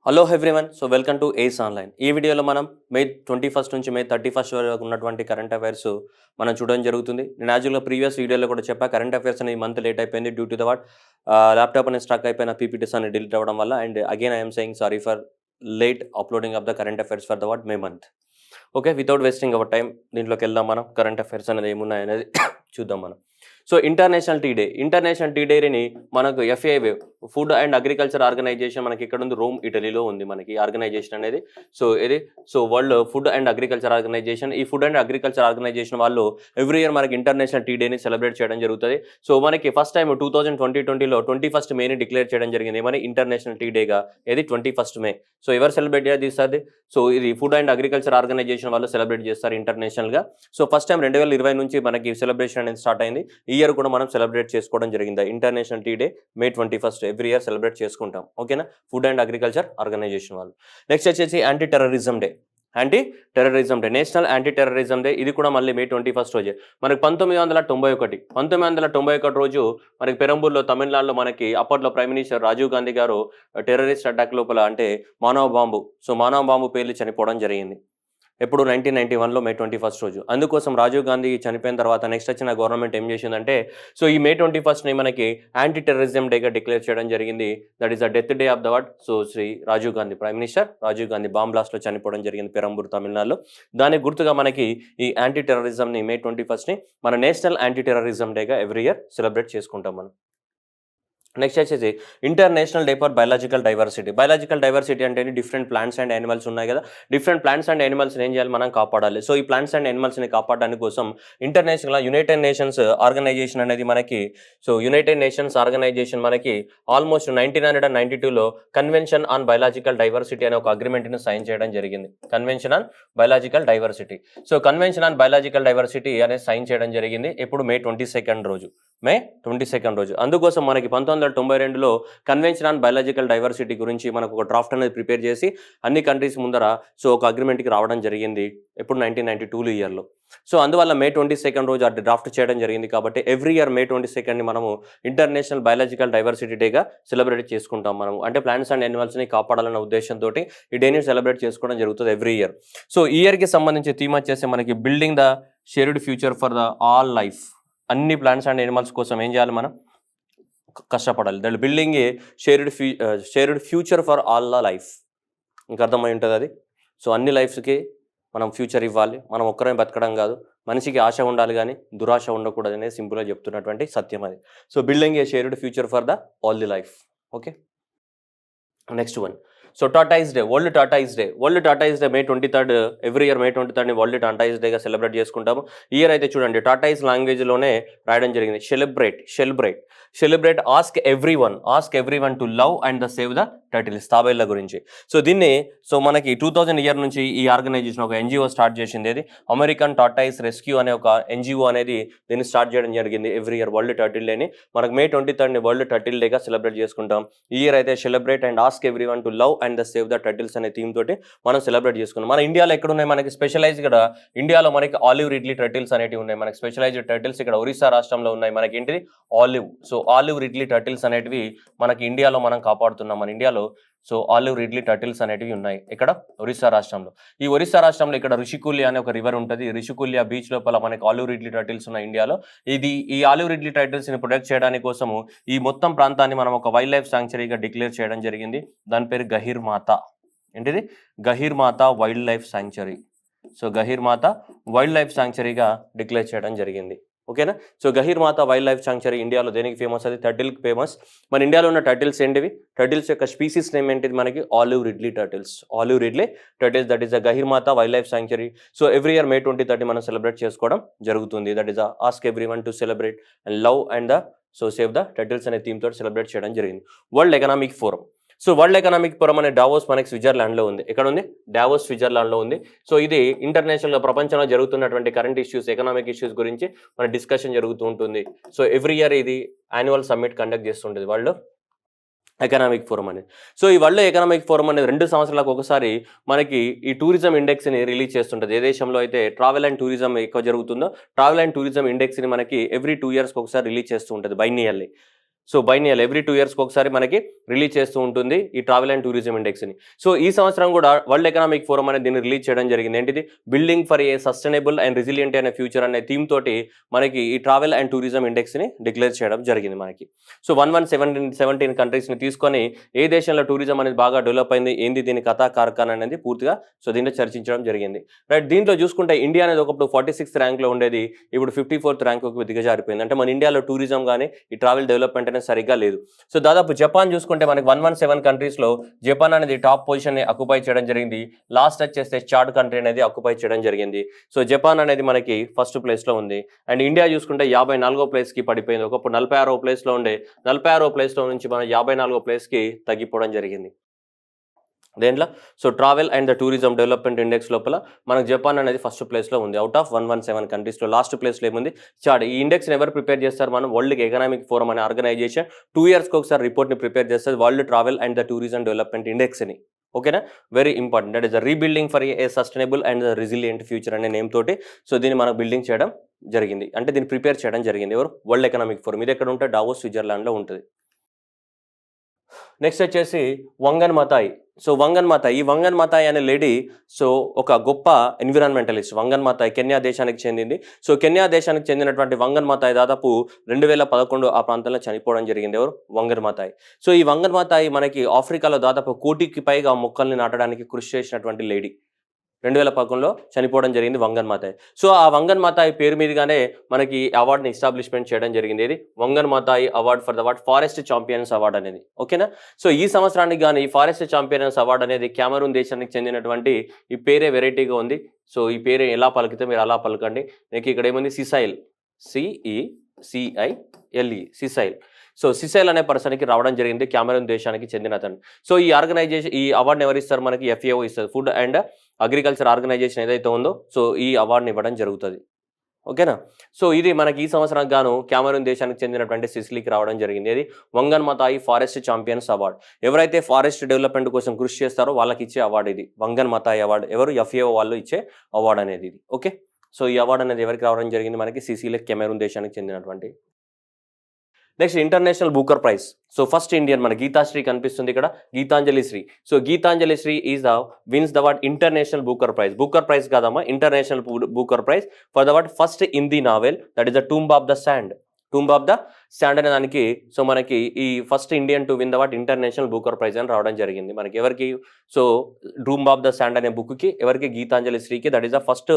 Hello everyone. So welcome to Ace Online. ఈ వీడియోలో మనం మే 21 నుంచి మే 31 వరకు ఉన్నటువంటి కరెంట్ అఫైర్స్ మనం చూడడం జరుగుతుంది. నేను యాక్చువల్గా ప్రీవియస్ వీడియోలో కూడా చెప్పా, కరెంట్ అఫైర్స్ అనేది ఈ మంత్ లేట్ అయిపోయింది due to the what laptop అనేది స్ట్రక్ అయిపోయిన పీపీటీస్ అని డిలీట్ అవ్వడం వల్ల. And again I'm saying sorry for late uploading of the current affairs for the what May month. Okay, without wasting hour time దీంట్లోకి వెళ్దాం. మనం current affairs అనేది ఏమున్నాయనేది చూద్దాం మనం. సో ఇంటర్నేషనల్ టీ డేని మనకు FAO food and agriculture organization మనకి ఇక్కడ ఉంది, రోమ్ ఇటలీలో ఉంది మనకి ఆర్గనైజేషన్ అనేది. So world food and agriculture organization, ఈ ఫుడ్ అండ్ అగ్రికల్చర్ ఆర్గనైజేషన్ వాళ్ళు ఎవ్రీ ఇయర్ మనకి ఇంటర్నేషనల్ టీ డేని సెలబ్రేట్ చేయడం జరుగుతుంది. సో మనకి ఫస్ట్ టైం 2020లో 21 మేని డిక్లేర్ చేయడం జరిగింది మన ఇంటర్నేషనల్ టీ డేగా. ఇది 21 మే. సో ఎవరు సెలబ్రేట్ చేస్తారు? సో ఇది ఫుడ్ అండ్ అగ్రికల్చర్ ఆర్గనైజేషన్ వాళ్ళు సెలబ్రేట్ చేస్తారు ఇంటర్నేషనల్గా. సో ఫస్ట్ టైం 2020 నుంచి మనకి సెలబ్రేషన్ అనేది స్టార్ట్ అయింది. ఈ ఇయర్ కూడా మనం సెలబ్రేట్ చేసుకోవడం జరిగింది. ఇంటర్నేషనల్ టీ డే మే 21 ఎవ్రీ ఇయర్ సెలబ్రేట్ చేసుకుంటాం. ఓకేనా, ఫుడ్ అండ్ అగ్రికల్చర్ ఆర్గనైజేషన్ వాళ్ళు. నెక్స్ట్ వచ్చేసి anti terrorism day, national anti terrorism day. ఇది కూడా మళ్ళీ మే 21 రోజే. మనకి 1991 రోజు మనకి పెరంబూర్లో తమిళనాడులో మనకి అప్పట్లో ప్రైమ్ మినిస్టర్ రాజీవ్ గాంధీ గారు టెర్రరిస్ట్ అటాక్ లోపల అంటే మానవ బాంబు పేర్లు చనిపోవడం జరిగింది. ఎప్పుడు 1991లో మే 21 రోజు. అందుకోసం రాజీవ్ గాంధీ చనిపోయిన తర్వాత నెక్స్ట్ వచ్చిన గవర్నమెంట్ ఏం చేసిందంటే, సో ఈ మే 21ని మనకి యాంటీ టెర్రరిజం డేగా డిక్లేర్ చేయడం జరిగింది. That is the death day of the what, so Shri Rajiv Gandhi, prime minister Rajiv Gandhi bomb బ్లాస్ట్లో చనిపోవడం జరిగింది పెరంబూర్ తమిళనాడులో. దానికి గుర్తుగా మనకి ఈ యాంటీ టెర్రరిజంని మే 21ని మన నేషనల్ యాంటీ టెర్రరిజం డేగా ఎవ్రీ ఇయర్ సెలబ్రేట్ చేసుకుంటాం మనం. నెక్స్ట్ వచ్చేసి international day for biological diversity అంటే డిఫరెంట్ ప్లాంట్స్ అండ్ యానిమల్స్ ఉన్నాయి కదా, డిఫరెంట్ ప్లాంట్స్ అండ్ యానిమల్స్ని ఏం చేయాలి, మనం కాపాడాలి. సో ఈ ప్లాంట్స్ అండ్ యానిమల్స్ని కాపాడడానికి కోసం ఇంటర్నేషనల్ యునైటెడ్ నేషన్స్ ఆర్గనైజేషన్ అనేది మనకి, సో యునైటెడ్ నేషన్స్ ఆర్గనైజేషన్ మనకి ఆల్మోస్ట్ 1992లో కన్వెన్షన్ ఆన్ బయాలజికల్ డైవర్సిటీ అనే ఒక అగ్రిమెంట్ని సైన్ చేయడం జరిగింది. Convention on biological diversity. So convention on biological diversity అనేది సైన్ చేయడం జరిగింది ఎప్పుడు మే 22 రోజు. అందుకోసం మనకి 1992లో కన్వెన్షన్ ఆన్ బయాలజికల్ డైవర్సిటీ గురించి మనకు ఒక డ్రాఫ్ట్ అనేది ప్రిపేర్ చేసి అన్ని కంట్రీస్ ముందర సో ఒక అగ్రిమెంట్కి రావడం జరిగింది ఎప్పుడు 1992 ఇయర్లో. సో అందువల్ల మే 22 రోజు ఆ డ్రాఫ్ట్ చేయడం జరిగింది. కాబట్టి ఎవ్రీ ఇయర్ మే 22ని మనము ఇంటర్నేషనల్ బయాలజికల్ డైవర్సిటీ డేగా సెలబ్రేట్ చేసుకుంటాం మనము. అంటే ప్లాంట్స్ అండ్ యానిమల్స్ని కాపాడాలన్న ఉద్దేశంతో ఈ డేని సెలబ్రేట్ చేసుకోవడం జరుగుతుంది ఎవ్రీ ఇయర్. సో ఈ ఇయర్కి సంబంధించి థీమ్ వచ్చేసి మనకి building the shared future for the all life. అన్ని ప్లాంట్స్ అండ్ యానిమల్స్ కోసం ఏం చేయాలి, మనం కష్టపడాలి. That building a shared future for all the life. ఇంకా అర్థమై ఉంటుంది అది. సో అన్ని లైఫ్స్కి మనం ఫ్యూచర్ ఇవ్వాలి, మనం ఒక్కరే బతకడం కాదు, మనిషికి ఆశ ఉండాలి కానీ దురాశ ఉండకూడదు అనేది సింపుల్గా చెప్తున్నటువంటి సత్యం అది. So building a shared future for the all the life. Okay, next one. So tortoise day, world tortoise day May 23 every year May 23ని వరల్డ్ టార్టాయిస్ డేగా సెలబ్రేట్ చేసుకుంటాము. ఈ ఇయర్ అయితే చూడండి టార్టాయిస్ లాంగ్వేజ్లోనే రాయడం జరిగింది. Celebrate ask everyone to love and the save the turtles, తాబేళ్ల గురించి. సో మనకి 2000 ఇయర్ నుంచి ఈ ఆర్గనైజేషన్ ఒక ఎన్జిఓ స్టార్ట్ చేసింది. అది అమెరికన్ టార్టాయిస్ రెస్క్యూ అనే ఒక ఎన్జిఓ అనేది దీన్ని స్టార్ట్ చేయడం జరిగింది. ఎవ్రీ ఇయర్ వరల్డ్ టర్టిల్ డేని మనకు మే 23ని వరల్డ్ టర్టిల్ డేగా సెలబ్రేట్ చేసుకుంటాం. ఈ ఇయర్ అయితే celebrate and ask everyone to love and the save the turtles అనే థీమ్ తోటి మనం సెలబ్రేట్ చేసుకున్నాం. మన ఇండియాలో ఎక్కడ ఉన్నాయి మనకి స్పెషలైజ్ కూడా, ఇండియాలో మనకి ఆలివ్ రిడ్లీ టర్టిల్స్ అనేటివి ఉన్నాయి. మనకి స్పెషలైజ్డ్ టర్టిల్స్ ఇక్కడ ఒరిస్సా రాష్ట్రంలో ఉన్నాయి. మనకి ఏంటిది olive. So olive ridley turtles అనేటివి మనకి ఇండియాలో మనం కాపాడుతున్నాం. మన ఇండియాలో సో ఆలివ్ రిడ్లీ టర్టిల్స్ అనేటివి ఉన్నాయి ఇక్కడ ఒరిస్సా రాష్ట్రంలో. ఈ ఒరిస్సా రాష్ట్రంలో ఇక్కడ రిషికుల్య అనే ఒక రివర్ ఉంటుంది. రిషికుల్య బీచ్ లోపల మనకి ఆలివ్ రిడ్లీ టర్టిల్స్ ఉన్నాయి ఇండియాలో. ఈ ఆలివ్ రిడ్లీ టర్టిల్స్ని ప్రొటెక్ట్ చేయడానికి కోసము ఈ మొత్తం ప్రాంతాన్ని మనం ఒక వైల్డ్ లైఫ్ శాంక్చురీగా డిక్లేర్ చేయడం జరిగింది. దాని పేరు గహీర్మాత. ఏంటిది? Gahirmatha wildlife sanctuary. So Gahirmatha wildlife శాంక్చురీగా డిక్లేర్ చేయడం జరిగింది. ఓకేనా. So Gahirmatha wildlife sanctuary ఇండియాలో దేనికి ఫేమస్? అది టర్టిల్కి ఫేమస్. మన ఇండియాలో ఉన్న టర్టిల్స్ ఏంటివి? టర్టిల్స్ యొక్క స్పీసీస్ నేమ్ ఏంటిది మనకి? Olive ridley turtles. That is the Gahirmatha wildlife sanctuary. So every year May 23 మనం సెలబ్రేట్ చేసుకోవడం జరుగుతుంది. That is ask everyone to celebrate and love and the so save the turtles అనే theme తోటి celebrate చేయడం జరిగింది. World economic forum. So world economic forum అనే Davos మనకి స్విట్జర్లాండ్లో ఉంది. ఎక్కడ ఉంది? డావోస్ స్విట్జర్లాండ్లో ఉంది. సో ఇది ఇంటర్నేషనల్గా ప్రపంచంలో జరుగుతున్నటువంటి కరెంట్ ఇష్యూస్, ఎకనామిక్ ఇష్యూస్ గురించి మన డిస్కషన్ జరుగుతూ ఉంటుంది. సో ఎవ్రీ ఇయర్ ఇది యాన్యువల్ సమ్మిట్ కండక్ట్ చేస్తుంటుంది వరల్డ్ ఎకనామిక్ ఫోరం అనేది. సో ఈ వరల్డ్ ఎకనామిక్ ఫోరం అనేది 2 సంవత్సరాలకు ఒకసారి మనకి ఈ టూరిజం ఇండెక్స్ని రిలీజ్ చేస్తుంటుంది. ఏ దేశంలో అయితే ట్రావెల్ అండ్ టూరిజం ఎక్కువ జరుగుతుందో ట్రావెల్ అండ్ టూరిజం ఇండెక్స్ని మనకి ఎవ్రీ 2 ఇయర్స్కి ఒకసారి రిలీజ్ చేస్తూ ఉంటుంది బైనియర్లీ. సో బైనియల్ ఎవ్రీ 2 ఇయర్స్కి ఒకసారి మనకి రిలీజ్ చేస్తూ ఉంటుంది ఈ ట్రావెల్ అండ్ టూరిజం ఇండెక్స్ని. సో ఈ సంవత్సరం కూడా వరల్డ్ ఎకనామిక్ ఫోరం అనేది దీన్ని రిలీజ్ చేయడం జరిగింది. ఏంటిది? Building for a sustainable and resilient అనే ఫ్యూచర్ అనే థీమ్ తోటి మనకి ఈ ట్రావెల్ అండ్ టూరిజం ఇండెక్స్ని డిక్లేర్ చేయడం జరిగింది మనకి. సో 17 కంట్రీస్ని తీసుకొని ఏ దేశంలో టూరిజం అనేది బాగా డెవలప్ అయింది, ఏంది దీని కథా కార్ఖాన అనేది పూర్తిగా సో దీంట్లో చర్చించడం జరిగింది. రైట్, దీంట్లో చూసుకుంటే ఇండియా అనేది ఒకప్పుడు 46th ర్యాంక్లో ఉండేది, ఇప్పుడు 54th ర్యాంకు దిగజారిపోయింది. అంటే మన ఇండియాలో టూరిజం కానీ ఈ ట్రావెల్ డెవలప్మెంట్ అనేది సరిగ్గా లేదు. సో దాదాపు జపాన్ చూసుకుంటే మనకి 117 కంట్రీస్లో జపాన్ అనేది టాప్ పొజిషన్ని అక్యుపై చేయడం జరిగింది. లాస్ట్ వచ్చేస్తే చాడ్ కంట్రీ అనేది అక్యుపై చేయడం జరిగింది. సో జపాన్ అనేది మనకి ఫస్ట్ ప్లేస్లో ఉంది. అండ్ ఇండియా చూసుకుంటే 54వ ప్లేస్కి పడిపోయింది. ఒకప్పుడు 46వ ప్లేస్లో ఉండే 46వ ప్లేస్లో నుంచి మనం 54వ ప్లేస్కి తగ్గిపోవడం జరిగింది. దేంట్లో? So travel and the tourism development index లోపల మనకు జపాన్ అనేది ఫస్ట్ ప్లేస్లో ఉంది. అవుట్ ఆఫ్ 117 కంట్రీస్లో లాస్ట్ ప్లేస్లో ఏముంది? చాడ్. ఈ ఇండెక్స్ని ఎవరు ప్రిపేర్ చేస్తారు? మనం వరల్డ్ ఎకనామిక్ ఫోరం అనే ఆర్గనైజేషన్ 2 ఇయర్స్కి ఒకసారి రిపోర్ట్ని ప్రిపేర్ చేస్తుంది, world travel and the tourism development ఇండెక్స్ని. ఓకేనా? Very important. That is the rebuilding for a sustainable and resilient future అనే నేమ్ తోటి సో దీన్ని మనం బిల్డింగ్ చేయడం జరిగింది. అంటే దీన్ని ప్రిపేర్ చేయడం జరిగింది. ఎవరు? World economic forum. ఇది ఎక్కడ ఉంటే డావోస్, స్విట్జర్లాండ్లో ఉంటుంది. నెక్స్ట్ వచ్చేసి వంగన్ మతాయి. సో వంగన్ మతాయి, ఈ వంగన్ మతాయి అనే లేడీ సో ఒక గొప్ప ఎన్విరాన్మెంటలిస్ట్. వంగన్ మతాయి కెన్యా దేశానికి చెందింది. సో కెన్యా దేశానికి చెందినటువంటి వంగన్ మతాయి దాదాపు 2011 ఆ ప్రాంతంలో చనిపోవడం జరిగింది. ఎవరు? వంగన్ మతాయి. సో ఈ వంగన్ మతాయి మనకి ఆఫ్రికాలో దాదాపు 1 కోటికి పైగా మొక్కల్ని నాటడానికి కృషి చేసినటువంటి లేడీ. 2011లో చనిపోవడం జరిగింది వంగన్ మాతాయి. సో ఆ వంగన్ మాతాయి పేరు మీదుగానే మనకి అవార్డుని ఎస్టాబ్లిష్మెంట్ చేయడం జరిగింది. ఇది Wangari Maathai award for the forest champions award అనేది. ఓకేనా? సో ఈ సంవత్సరానికి కానీ ఈ ఫారెస్ట్ ఛాంపియన్స్ అవార్డ్ అనేది కెమెరూన్ దేశానికి చెందినటువంటి ఈ పేరే వెరైటీగా ఉంది. సో ఈ పేరు ఎలా పలికితే మీరు అలా పలకండి. మీకు ఇక్కడ ఏముంది? సిసైల్, CECILE, సిసైల్. సో సిసైల్ అనే పర్సన్కి రావడం జరిగింది, కెమెరూన్ దేశానికి చెందిన అతను. సో ఈ ఆర్గనైజేషన్ ఈ అవార్డుని ఎవరు ఇస్తారు? మనకి FAO ఇస్తుంది, ఫుడ్ అండ్ అగ్రికల్చర్ ఆర్గనైజేషన్ ఏదైతే ఉందో సో ఈ అవార్డుని ఇవ్వడం జరుగుతుంది. ఓకేనా? సో ఇది మనకి ఈ సంవత్సరానికి గాను కెమెరూన్ దేశానికి చెందినటువంటి సిసిలీకి రావడం జరిగింది. ఇది వంగన్ మతాయి ఫారెస్ట్ ఛాంపియన్స్ అవార్డ్. ఎవరైతే ఫారెస్ట్ డెవలప్మెంట్ కోసం కృషి చేస్తారో వాళ్ళకి ఇచ్చే అవార్డు ఇది, వంగన్ మతాయి అవార్డు. ఎవరు? FAO వాళ్ళు ఇచ్చే అవార్డు అనేది ఇది. ఓకే, సో ఈ అవార్డు అనేది ఎవరికి రావడం జరిగింది? మనకి సిసిలీ, కెమెరూన్ దేశానికి చెందినటువంటి. Next International Booker Prize. So first Indian మన గీతాశ్రీ కనిపిస్తుంది ఇక్కడ, Geetanjali Shree. So Geetanjali Shree wins the international Booker Prize. Booker Prize కాదమ్మా, International Booker praise for the first Hindi novel, that is the tomb of the sand. Tomb of the sand అనే దానికి so మనకి ఈ first Indian to win the international Booker Prize అని రావడం జరిగింది. మనకి ఎవరికి? So tomb of the sand అనే బుక్కి ఎవరికి? గీతాంజలి శ్రీకి. That is the first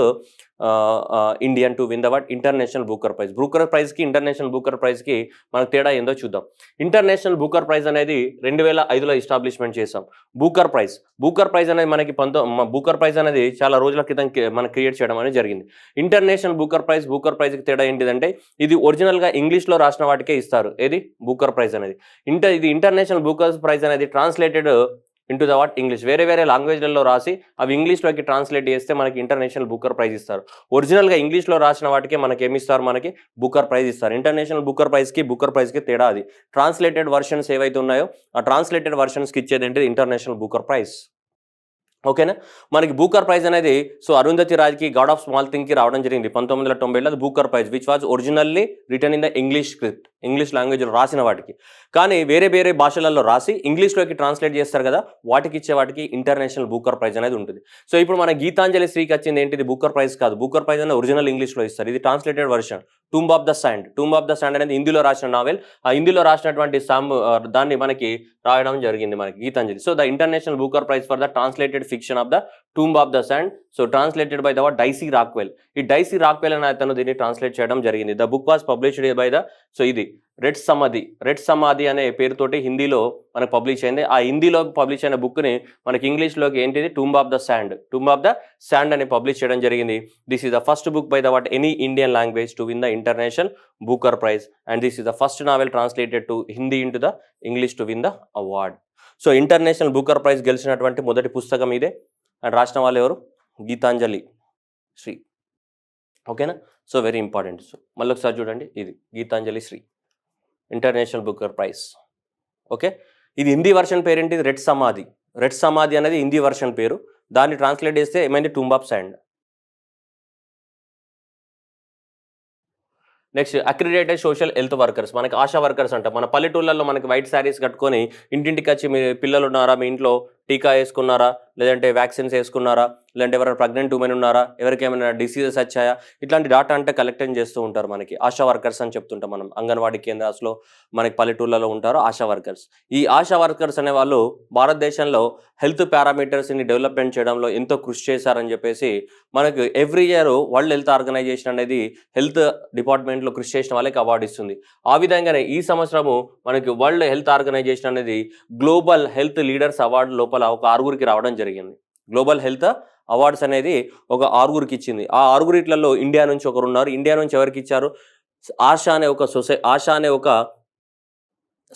Indian to win the international Booker Prize. Booker ప్రైజ్కి ఇంటర్నేషనల్ బూకర్ ప్రైజ్కి మనకు తేడా ఏందో చూద్దాం. ఇంటర్నేషనల్ బూకర్ ప్రైజ్ అనేది 2005లో ఎస్టాబ్లిష్మెంట్ చేసాం. బూకర్ ప్రైజ్ అనేది మనకి బూకర్ ప్రైజ్ అనేది చాలా రోజుల క్రితం మనం క్రియేట్ చేయడం అనేది జరిగింది. ఇంటర్నేషనల్ బూకర్ ప్రైజ్కి తేడా ఏంటిదంటే ఇది ఒరిజినల్గా ఇంగ్లీష్లో రాసిన వాటికే ఇస్తారు. ఏది? బూకర్ ప్రైజ్ అనేది. ఇది ఇంటర్నేషనల్ బూకర్ ప్రైజ్ అనేది ట్రాన్స్లేటెడ్ ఇంటూ ద ఇంగ్లీష్. వేరే లాంగ్వేజ్లలో రాసి అవి ఇంగ్లీష్లోకి ట్రాన్స్లేట్ చేస్తే మనకి ఇంటర్నేషనల్ బూకర్ ప్రైజ్ ఇస్తారు. ఒరిజినల్గా ఇంగ్లీష్లో రాసిన వాటికే మనకి ఏమి ఇస్తారు? మనకి బూకర్ ప్రైజ్ ఇస్తారు. ఇంటర్నేషనల్ బూకర్ ప్రైజ్కి తేడా అది. ట్రాన్స్లేటెడ్ వర్షన్స్ ఏవైతే ఉన్నాయో ఆ ట్రాన్స్లేటెడ్ వర్షన్స్కి ఇచ్చేది ఏంటి? International Booker Prize. ఓకేనా? మనకి బూకర్ ప్రైజ్ అనేది సో అరుంధతి రాజ్కి గాడ్ ఆఫ్ స్మాల్ థింగ్కి రావడం జరిగింది 1990లో. అది Booker Prize which was originally written in the English script, English లాంగ్వేజ్లో రాసిన వాటికి. కానీ వేరే భాషలలో రాసి ఇంగ్లీష్లోకి ట్రాన్స్లేట్ చేస్తారు కదా, వాటికి ఇచ్చే వాటికి ఇంటర్నేషనల్ బూకర్ ప్రైజ్ అనేది ఉంటుంది. సో ఇప్పుడు మన గీతాంజలి శ్రీకి వచ్చింది ఏంటిది? బూకర్ ప్రైజ్ కాదు. బూకర్ ప్రైజ్ అనేది ఒరిజినల్ ఇంగ్లీష్లో ఇస్తారు. ఇది translated version. Tomb of the sand అనేది హిందీలో రాసిన నావెల్. ఆ హిందీలో రాసినటువంటి దాన్ని మనకి రాయడం జరిగింది మనకి Geetanjali. So the international Booker praise for the translated fiction of the tomb of the sand, so translated by the Daisy Rockwell. ఈ డైసీ రాక్వెల్ అనే అతను దీన్ని ట్రాన్స్లేట్ చేయడం జరిగింది. The book was published by the so ఇది రెడ్ సమాధి అనే పేరుతోటి హిందీలో మనకు పబ్లిష్ అయింది. ఆ హిందీలో పబ్లిష్ అయిన బుక్ని మనకి ఇంగ్లీష్లోకి ఏంటిది? టూంబ్ ఆఫ్ ద శాండ్ అని పబ్లిష్ చేయడం జరిగింది. This is the first book by the any Indian language to win the international Booker prize and this is the first novel translated to Hindi into the English to win the award. So international Booker prize గెలిచినటువంటి మొదటి పుస్తకం ఇదే. And రాసిన వాళ్ళు ఎవరు? గీతాంజలి శ్రీ. ఓకేనా? So very important. So మళ్ళీ ఒకసారి చూడండి, ఇది Geetanjali Shree international Booker prize. Okay, ఇది హిందీ వర్షన్ పేరేంటి? రెడ్ సమాధి అనేది హిందీ వర్షన్ పేరు. దాన్ని ట్రాన్స్లేట్ చేస్తే ఏమైంది? Tomb of sand. Next accredited social health workers, మనకి ఆశా వర్కర్స్ అంట. మన పల్లెటూళ్ళల్లో మనకి వైట్ శారీస్ కట్టుకొని ఇంటింటికి వచ్చి మీ పిల్లలు ఉన్నారా, మీ ఇంట్లో టీకా వేసుకున్నారా, లేదంటే వ్యాక్సిన్స్ వేసుకున్నారా, లేదంటే ఎవరైనా ప్రెగ్నెంట్ ఉమెన్ ఉన్నారా, ఎవరికి ఏమైనా డిసీజెస్ వచ్చాయా, ఇట్లాంటి డాటా అంటే కలెక్ట్ చేస్తూ ఉంటారు. మనకి ఆశా వర్కర్స్ అని చెప్తుంటాం మనం. అంగన్వాడీ కేంద్రాల్లో మనకి పల్లెటూళ్ళలో ఉంటారు ఆశా వర్కర్స్. ఈ ఆశా వర్కర్స్ అనే వాళ్ళు భారతదేశంలో హెల్త్ పారామీటర్స్ని డెవలప్మెంట్ చేయడంలో ఎంతో కృషి చేశారని చెప్పేసి మనకు every year world health organization అనేది హెల్త్ డిపార్ట్మెంట్లో కృషి చేసిన వాళ్ళకి అవార్డు ఇస్తుంది. ఆ విధంగానే ఈ సంవత్సరము మనకి వరల్డ్ హెల్త్ ఆర్గనైజేషన్ అనేది గ్లోబల్ హెల్త్ లీడర్స్ అవార్డు లోపల ఒక 6గురికి రావడం జరిగింది. గ్లోబల్ హెల్త్ అవార్డ్స్ అనేది ఒక 6గురికి ఇచ్చింది. ఆ 6గురిట్లలో ఇండియా నుంచి ఒకరు ఉన్నారు. ఇండియా నుంచి ఎవరికి ఇచ్చారు? ఆశా అనే ఒక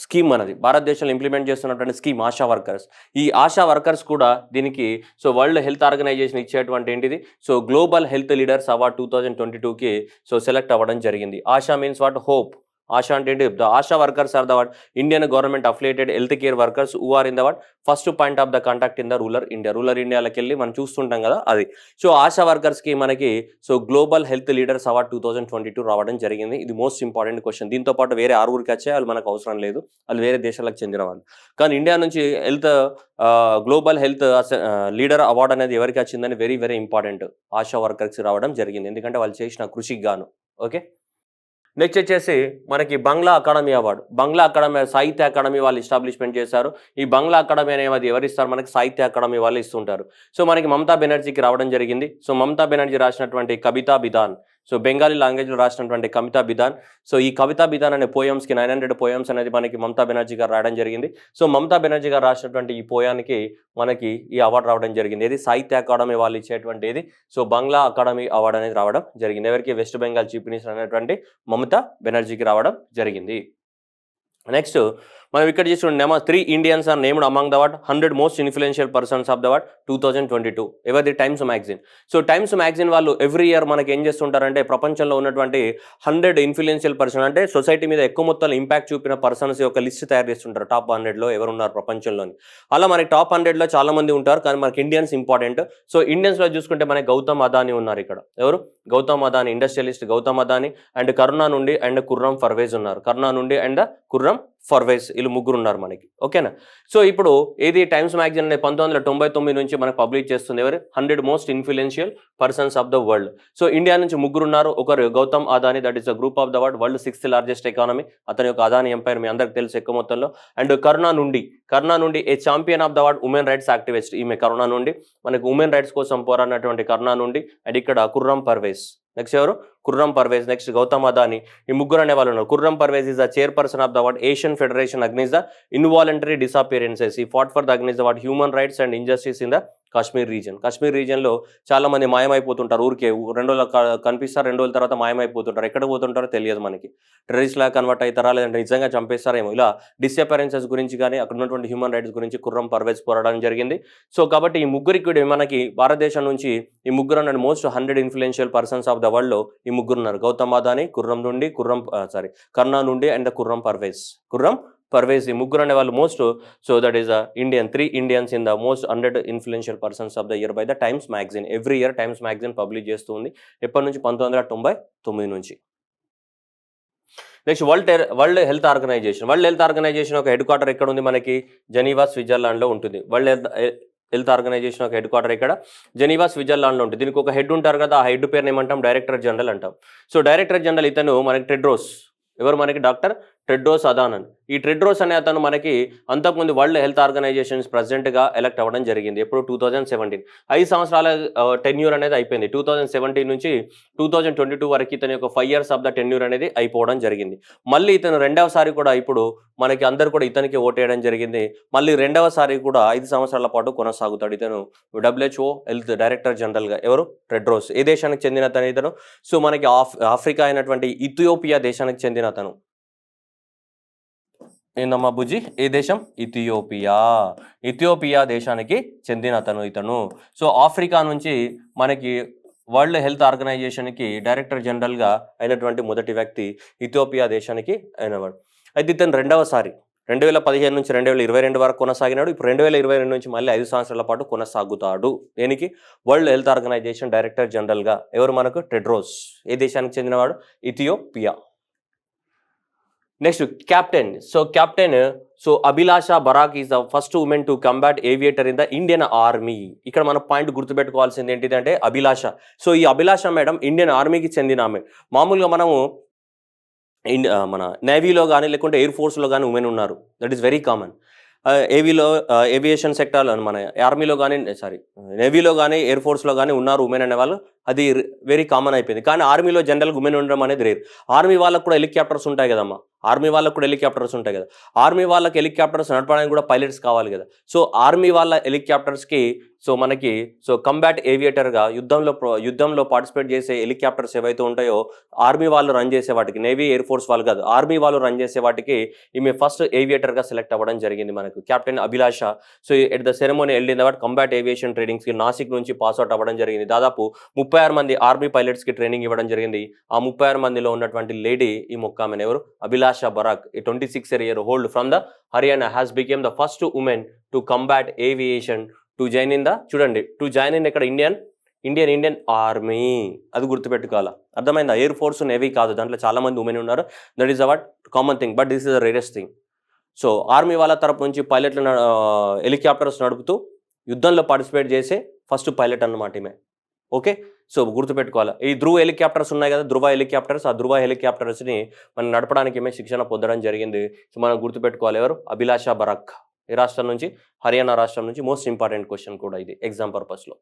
స్కీమ్ అనేది భారతదేశంలో ఇంప్లిమెంట్ చేస్తున్నటువంటి స్కీమ్ ఆశా వర్కర్స్. ఈ ఆశా వర్కర్స్ కూడా దీనికి వరల్డ్ హెల్త్ ఆర్గనైజేషన్ ఇచ్చేటువంటి ఏంటిది గ్లోబల్ హెల్త్ లీడర్స్ అవార్డ్ 2022కి సెలెక్ట్ అవ్వడం జరిగింది. Asha means what? Hope. Asha అంటే ఏంటి? The Asha workers are the what? Indian government affiliated health care workers who are in the what? First point of the contact in the rural India. Rural ఇండియాలోకి వెళ్ళి మనం చూస్తుంటాం కదా అది. ఆశా వర్కర్స్కి మనకి గ్లోబల్ హెల్త్ లీడర్స్ అవార్డ్ 2022 రావడం జరిగింది. ఇది మోస్ట్ ఇంపార్టెంట్ క్వశ్చన్. దీంతో పాటు వేరే 6గురికి వచ్చాయి, వాళ్ళు మనకు అవసరం లేదు, వాళ్ళు వేరే దేశాలకు చెందిన వాళ్ళు. కానీ ఇండియా నుంచి గ్లోబల్ హెల్త్ లీడర్ అవార్డ్ అనేది ఎవరికి వచ్చిందని వెరీ వెరీ ఇంపార్టెంట్. ఆశా వర్కర్స్కి రావడం జరిగింది, ఎందుకంటే వాళ్ళు చేసిన కృషికి గాను. ఓకే, నెక్స్ట్ వచ్చేసి మనకి బంగ్లా అకాడమీ అవార్డు. బంగ్లా అకాడమీ సాహిత్య అకాడమీ వాళ్ళు ఎస్టాబ్లిష్మెంట్ చేశారు. ఈ బంగ్లా అకాడమీ అనేది ఎవరు ఇస్తారు? మనకి సాహిత్య అకాడమీ వాళ్ళు ఇస్తుంటారు. మనకి మమతా బెనర్జీకి రావడం జరిగింది. మమతా బెనర్జీ రాసినటువంటి కవితా బిధాన్, బెంగాలీ లాంగ్వేజ్లో రాసినటువంటి కవితా బిధాన్. ఈ కవితా బిధాన్ అనే పోయమ్స్కి 900 పోయమ్స్ అనేది మనకి మమతా బెనర్జీ గారు రాయడం జరిగింది. మమతా బెనర్జీ గారు రాసినటువంటి ఈ పోయానికి మనకి ఈ అవార్డు రావడం జరిగింది. ఇది సాహిత్య అకాడమీ వాళ్ళు ఇచ్చేటువంటి ఇది. బంగ్లా అకాడమీ అవార్డు అనేది రావడం జరిగింది. ఎవరికి? వెస్ట్ బెంగాల్ చీఫ్ మినిస్టర్ అనేటువంటి మమతా బెనర్జీకి రావడం జరిగింది. నెక్స్ట్ మనం ఇక్కడ చూసుకుంటే 3 Indians are named among the what 100 most influential persons of the what 2022. ఎవరిది? Times magazine. టైమ్స్ మ్యాగజైన్ వాళ్ళు ఎవ్రీ ఇయర్ మనకి ఏం చేస్తుంటారంటే ప్రపంచంలో ఉన్నటువంటి 100 ఇన్ఫ్లుయెన్షియల్ పర్సన్ అంటే సొసైటీ మీద ఎక్కువ మొత్తంలో ఇంపాక్ట్ చూపిన పర్సన్స్ యొక్క లిస్ట్ తయారు చేస్తుంటారు. టాప్ 100లో ఎవరున్నారు ప్రపంచంలోని. అలా మనకి టాప్ 100లో చాలా మంది ఉంటారు, కానీ మనకి ఇండియన్స్ ఇంపార్టెంట్. ఇండియన్స్లో చూసుకుంటే మనకి గౌతమ్ అదానీ ఉన్నారు. ఇక్కడ ఎవరు? గౌతమ్ అదానీ, ఇండస్ట్రియలిస్ట్ గౌతమ్ అదానీ. అండ్ కరుణా నుండి అండ్ ఖుర్రం పర్వేజ్ ఉన్నారు. కరుణా నుండి అండ్ ఖుర్రం పర్వేజ్, వీళ్ళు ముగ్గురు ఉన్నారు మనకి. ఓకేనా? ఇప్పుడు ఏది టైమ్స్ మ్యాగజైన్ అనేది 1999 నుంచి మనకు పబ్లిష్ చేస్తుంది. ఎవరు? 100 most influential persons of the world. India నుంచి ముగ్గురు ఉన్నారు. ఒకరు Gautam Adani, that is the group of the world 6th largest economy. అతని యొక్క అదానీ ఎంపైర్ మీ అందరికి తెలుసు ఎక్కువ మొత్తంలో. And Karuna Nundy a champion of the world women rights activist. ఈమె కరుణా నుండి మనకి ఉమెన్ రైట్స్ కోసం పోరాడినటువంటి కరుణా నుండి. అండ్ ఇక్కడ ఖుర్రం పర్వేజ్. నెక్స్ట్ ఎవరు? ఖుర్రం పర్వేజ్. నెక్స్ట్ గౌతమ్ అదానీ. ఈ ముగ్గురు అనే వాళ్ళు ఉన్నారు. Khurram Parvez is the chairperson of the what Asian federation against the involuntary disappearances. ఈ fought for the against the what human rights and injustice in the Kashmir region. Kashmir రీజన్లో చాలా మంది మాయమైపోతుంటారు. ఊరికే 2 రోజులు కనిపిస్తారు, 2 రోజుల తర్వాత మాయమైపోతుంటారు. ఎక్కడ పోతుంటారో తెలియదు మనకి. టెర్రరిస్ట్ లాగా కన్వర్ట్ అవుతారా, లేదంటే నిజంగా చంపేస్తారేమో. ఇలా డిసపియరెన్సెస్ గురించి కానీ అక్కడ ఉన్నటువంటి హ్యూమన్ రైట్స్ గురించి ఖుర్రం పర్వేజ్ పోరాడడం జరిగింది. కాబట్టి ఈ ముగ్గురికి మనకి భారతదేశం నుంచి ఈ ముగ్గురు అన్న most 100 influential persons of the వరల్డ్లో ఈ ముగ్గురు ఉన్నారు. గౌతమ్ అదానీ, కరుణా నుండి అండ్ ఖుర్రం పర్వేజ్. ఈ ముగ్గురు అనే వాళ్ళు most. That is Indian 3 Indians in the most 100 influential persons of the year by the times magazine. Every year times magazine publish చేస్తుంది. ఎప్పటి నుంచి? 1999 నుంచి. నెక్స్ట్ వరల్డ్ హెల్త్ ఆర్గనైజేషన్ ఒక హెడ్ క్వార్టర్ ఎక్కడ ఉంది? మనకి జెనీవా, స్విట్జర్లాండ్లో ఉంటుంది. వరల్డ్ హెల్త్ ఆర్గనైజేషన్ ఒక హెడ్ క్వార్టర్ ఇక్కడ జెనీవా, స్విట్జర్లాండ్లో ఉంటుంది. దీనికి ఒక హెడ్ ఉంటారు కదా, ఆ హెడ్ పేరుని ఏమంటాం? డైరెక్టర్ జనరల్ అంటాం. డైరెక్టర్ జనరల్ ఇతను మనకి టెడ్రోస్. ఎవరు? మనకి డాక్టర్ టెడ్రోస్ అదానన్. ఈ టెడ్రోస్ అనే అతను మనకి అంతకుముందు వరల్డ్ హెల్త్ ఆర్గనైజేషన్స్ ప్రెసిడెంట్గా ఎలక్ట్ అవ్వడం జరిగింది. ఎప్పుడు? 2017. 5 సంవత్సరాల టెన్యూర్ అనేది అయిపోయింది. 2017 నుంచి 2022 వరకు ఇతని యొక్క 5 years ఆఫ్ ద టెన్యూర్ అనేది అయిపోవడం జరిగింది. మళ్ళీ ఇతను రెండవసారి కూడా ఇప్పుడు మనకి అందరు కూడా ఇతనికి ఓటేయడం జరిగింది. మళ్ళీ రెండవసారి కూడా 5 సంవత్సరాల పాటు కొనసాగుతాడు ఇతను WHO హెల్త్ డైరెక్టర్ జనరల్గా. ఎవరు? టెడ్రోస్. ఏ దేశానికి చెందిన అతను ఇతను? మనకి ఆఫ్రికా అయినటువంటి ఇథియోపియా దేశానికి చెందిన అతను. ఏందమ్మా బుజ్జి? ఏ దేశం? ఇథియోపియా దేశానికి చెందిన ఇతను. ఆఫ్రికా నుంచి మనకి వరల్డ్ హెల్త్ ఆర్గనైజేషన్కి డైరెక్టర్ జనరల్గా అయినటువంటి మొదటి వ్యక్తి ఇథియోపియా దేశానికి అయినవాడు. అయితే ఇతను రెండవసారి 2015 నుంచి 2022 వరకు కొనసాగినాడు. ఇప్పుడు 2022 నుంచి మళ్ళీ 5 సంవత్సరాల పాటు కొనసాగుతాడు. దేనికి? వరల్డ్ హెల్త్ ఆర్గనైజేషన్ డైరెక్టర్ జనరల్గా. ఎవరు మనకు? టెడ్రోస్. ఏ దేశానికి చెందినవాడు? Ethiopia. Next captain. So Abhilasha Barak is the first women to combat aviator in the Indian army. ఇక్కడ మన పాయింట్ గుర్తుపెట్టుకోవాల్సింది ఏంటిదంటే అభిలాష. సో ఈ అభిలాష మేడం ఇండియన్ ఆర్మీకి చెందిన ఆమె. మామూలుగా మనము మన నేవీలో కానీ లేకుంటే ఎయిర్ ఫోర్స్లో కానీ ఉమెన్ ఉన్నారు. That is very common. Aviation సెక్టార్లో మన ఆర్మీలో కానీ నేవీలో కానీ ఎయిర్ ఫోర్స్లో కానీ ఉన్నారు ఉమెన్ అనేవాళ్ళు. అది వెరీ కామన్ అయిపోయింది. కానీ ఆర్మీలో జనరల్గా ఉమెన్ ఉండడం అనేది రేర్. ఆర్మీ వాళ్ళకు కూడా హెలికాప్టర్స్ ఉంటాయి కదమ్మా. ఆర్మీ వాళ్ళకు హెలికాప్టర్స్ నడపడానికి కూడా పైలట్స్ కావాలి కదా. సో ఆర్మీ వాళ్ళ హెలికాప్టర్స్కి మనకి కంబాట్ ఏవియేటర్గా యుద్ధంలో పార్టిసిపేట్ చేసే హెలికాప్టర్స్ ఏవైతే ఉంటాయో ఆర్మీ వాళ్ళు రన్ చేసే వాటికి, నేవీ ఎయిర్ ఫోర్స్ వాళ్ళు కాదు, ఆర్మీ వాళ్ళు రన్ చేసే వాటికి ఈమె ఫస్ట్ ఏవియేటర్గా సెలెక్ట్ అవ్వడం జరిగింది మనకు. Captain Abhilasha. So at the ceremony held in the combat aviation ట్రైనింగ్స్కి నాసిక్ నుంచి పాస్అవుట్ అవ్వడం జరిగింది. దాదాపు 36 మంది ఆర్మీ పైలట్స్కి ట్రైనింగ్ ఇవ్వడం జరిగింది. ఆ 36 మందిలో ఉన్నటువంటి లేడీ ఈ మొక్కామెన్ ఎవరు? Abhilasha Barak. 26-year-old from the Haryana has become the first women to combat aviation to join in ఇక్కడ ఇండియన్ ఆర్మీ. అది గుర్తుపెట్టుకోవాలా. అర్థమైందా? ఎయిర్ ఫోర్స్ నేవీ కాదు, దాంట్లో చాలా మంది ఉమెన్ ఉన్నారు. That is out common thing, but this is the rarest thing. So army వాళ్ళ తరపు నుంచి పైలట్లు హెలికాప్టర్స్ నడుపుతూ యుద్ధంలో పార్టిసిపేట్ చేసే ఫస్ట్ పైలట్ అన్నమాట ఈమె. ఓకే, సో గుర్తుపెట్టుకోవాలి. ఈ ధృవ హెలికాప్టర్స్ ఉన్నాయి కదా, ధృవ హెలికాప్టర్స్. ఆ ధృవ హెలికాప్టర్స్ని మనం నడపడానికి ఏమే శిక్షణ పొందడం జరిగింది. సో మనం గుర్తుపెట్టుకోవాలి ఎవరు? అభిలాష బరాక్. ఏ రాష్ట్రం నుంచి? హర్యానా రాష్ట్రం నుంచి. మోస్ట్ ఇంపార్టెంట్ క్వశ్చన్ కూడా ఇది ఎగ్జామ్ పర్పస్లో.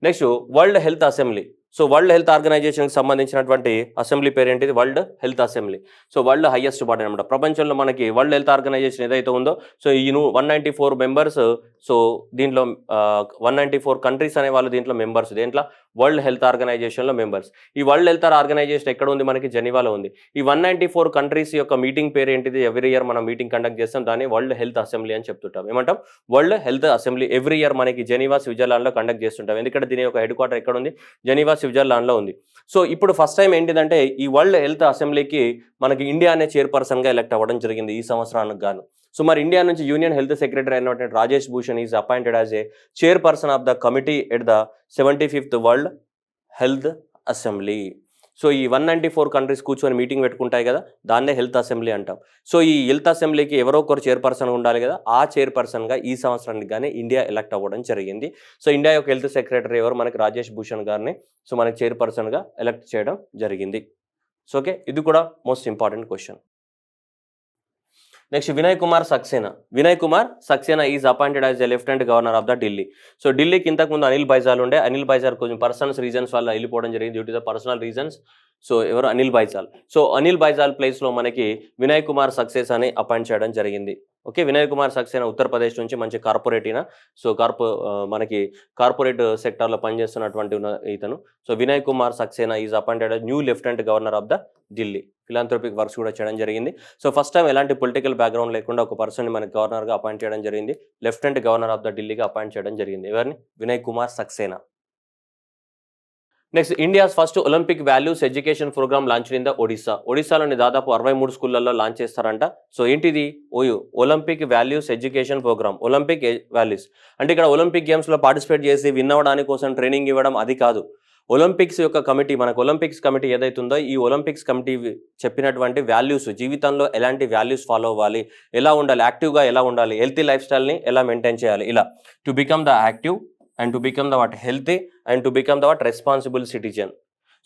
Next world health assembly. So world health ఆర్గనైజేషన్కి సంబంధించినటువంటి అసెంబ్లీ పేరు ఏంటిది? World health assembly. So world highest body అనమాట. ప్రపంచంలో మనకి వరల్డ్ హెల్త్ ఆర్గనైజేషన్ ఏదైతే ఉందో, సో ఈ 194 మెంబర్స్. సో దీంట్లో 194 కంట్రీస్ అనే వాళ్ళు దీంట్లో మెంబర్స్. దేంట్లో? వరల్డ్ హెల్త్ ఆర్గనైజేషన్లో మెంబర్స్. ఈ వరల్డ్ హెల్త్ ఆర్గనైజేషన్ ఎక్కడ ఉంది? మనకి జెనీవాలో ఉంది. ఈ 194 కంట్రీస్ యొక్క మీటింగ్ పేరు ఏంటిది? ఎవ్రీ ఇయర్ మనం మీటింగ్ కండక్ట్ చేస్తాం, దాన్ని వరల్డ్ హెల్త్ అసెంబ్లీ అని చెప్తుంటాం. ఏమంటాం? World health assembly. Every year మనకి జెనీవా, స్విట్జర్లాండ్లో కండక్ట్ చేస్తుంటాం. ఎందుకంటే దీని యొక్క హెడ్ క్వార్టర్ ఎక్కడ ఉంది? జెనీవా, స్విట్జర్లాండ్లో ఉంది. సో ఇప్పుడు ఫస్ట్ టైం ఏంటిదంటే ఈ వరల్డ్ హెల్త్ అసెంబ్లీకి మనకి ఇండియా అనే చైర్పర్సన్గా ఎలక్ట్ అవ్వడం జరిగింది ఈ సంవత్సరానికి గాను. సో మరి ఇండియా నుంచి యూనియన్ హెల్త్ సెక్రటరీ అయినటువంటి Rajesh Bhushan is appointed as a chairperson of the committee at the 75th world health assembly. So ఈ 194 కంట్రీస్ కూర్చొని మీటింగ్ పెట్టుకుంటాయి కదా, దాన్నే హెల్త్ అసెంబ్లీ అంటాం. సో ఈ హెల్త్ అసెంబ్లీకి ఎవరో ఒకరు చైర్పర్సన్ ఉండాలి కదా, ఆ చైర్పర్సన్గా ఈ సంవత్సరానికి కానీ ఇండియా ఎలక్ట్ అవ్వడం జరిగింది. సో ఇండియా యొక్క హెల్త్ సెక్రటరీ ఎవరు? మనకి రాజేష్ భూషణ్ గారిని సో మనకి చైర్పర్సన్గా ఎలక్ట్ చేయడం జరిగింది. సో ఓకే, ఇది కూడా most important question. Next Vinay Kumar Saxena is appointed as a lieutenant governor of the Delhi. So ఢిల్లీకి ఇంతకుముందు అనిల్ బైజాల్ ఉండే. అనిల్ బైజాల్ కొంచెం పర్సనల్ రీజన్స్ వల్ల వెళ్ళిపోవడం జరిగింది, due to the personal reasons. So ఎవరు? అనిల్ బైజాల్. సో అనిల్ బైజాల్ ప్లేస్లో మనకి వినయ్ కుమార్ సక్సేనాని అపాయింట్ చేయడం జరిగింది. ఓకే, వినయ్ కుమార్ సక్సేనా ఉత్తరప్రదేశ్ నుంచి, మంచి కార్పొరేట్ ఈయన. సో మనకి కార్పొరేట్ సెక్టార్లో పనిచేస్తున్నటువంటి ఇతను. So Vinay Kumar Saxena is appointed new lieutenant governor of the Delhi. Philanthropic works కూడా చేయడం జరిగింది. సో ఫస్ట్ టైం ఎలాంటి పొలిటికల్ బ్యాక్గ్రౌండ్ లేకుండా ఒక పర్సన్ని మనకి గవర్నర్గా అపాయింట్ చేయడం జరిగింది. లెఫ్టినెంట్ గవర్నర్ ఆఫ్ ద ఢిల్లీగా అపాయింట్ చేయడం జరిగింది. ఎవరిని? Vinay Kumar Saxena. Next India's first Olympic values education programme launch in the ఒడిశాలోని దాదాపు 63 స్కూళ్ళల్లో లాంచ్ చేస్తారంట. సో ఏంటిది? Olympic values education programme. Olympic values అంటే ఇక్కడ ఒలింపిక్ గేమ్స్లో పార్టిసిపేట్ చేసి విన్ అవ్వడానికి కోసం ట్రైనింగ్ ఇవ్వడం అది కాదు. ఒలింపిక్స్ యొక్క కమిటీ, మనకు ఒలింపిక్స్ కమిటీ ఏదైతుందో ఈ ఒలింపిక్స్ కమిటీ చెప్పినటువంటి వాల్యూస్, జీవితంలో ఎలాంటి వాల్యూస్ ఫాలో అవ్వాలి, ఎలా ఉండాలి, యాక్టివ్గా ఎలా ఉండాలి, హెల్తీ లైఫ్ స్టైల్ని ఎలా మెయింటైన్ చేయాలి, ఇలా to become the active and to become the healthy and to become the responsible citizen.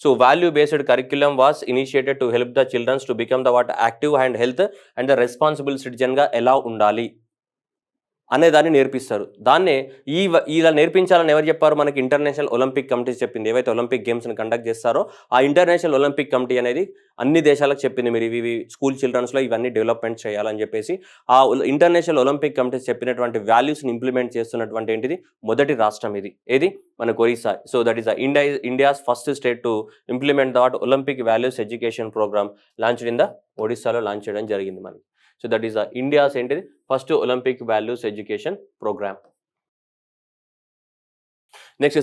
So value based curriculum was initiated to help the children to become the active and health and the responsible citizen ga ela undali అనే దాన్ని నేర్పిస్తారు. దాన్నే ఇలా నేర్పించాలని ఎవరు చెప్పారు? మనకి international Olympic committee చెప్పింది. ఏవైతే ఒలింపిక్ గేమ్స్ని కండక్ట్ చేస్తారో ఆ ఇంటర్నేషనల్ ఒలింపిక్ కమిటీ అనేది అన్ని దేశాలకు చెప్పింది, మీరు ఇవి స్కూల్ చిల్డ్రన్స్లో ఇవన్నీ డెవలప్మెంట్ చేయాలని చెప్పేసి. ఆ ఇంటర్నేషనల్ ఒలింపిక్ కమిటీ చెప్పినటువంటి వాల్యూస్ని ఇంప్లిమెంట్ చేస్తున్నటువంటి ఏంటిది మొదటి రాష్ట్రం ఇది. ఏది? మనకు Orissa. So that is India's first state to implement the Olympic values education programme launched in the ఒడిస్సాలో లాంచ్ చేయడం జరిగింది మనకి. So that is the India's ఏంటిది first Olympic values education programme. Next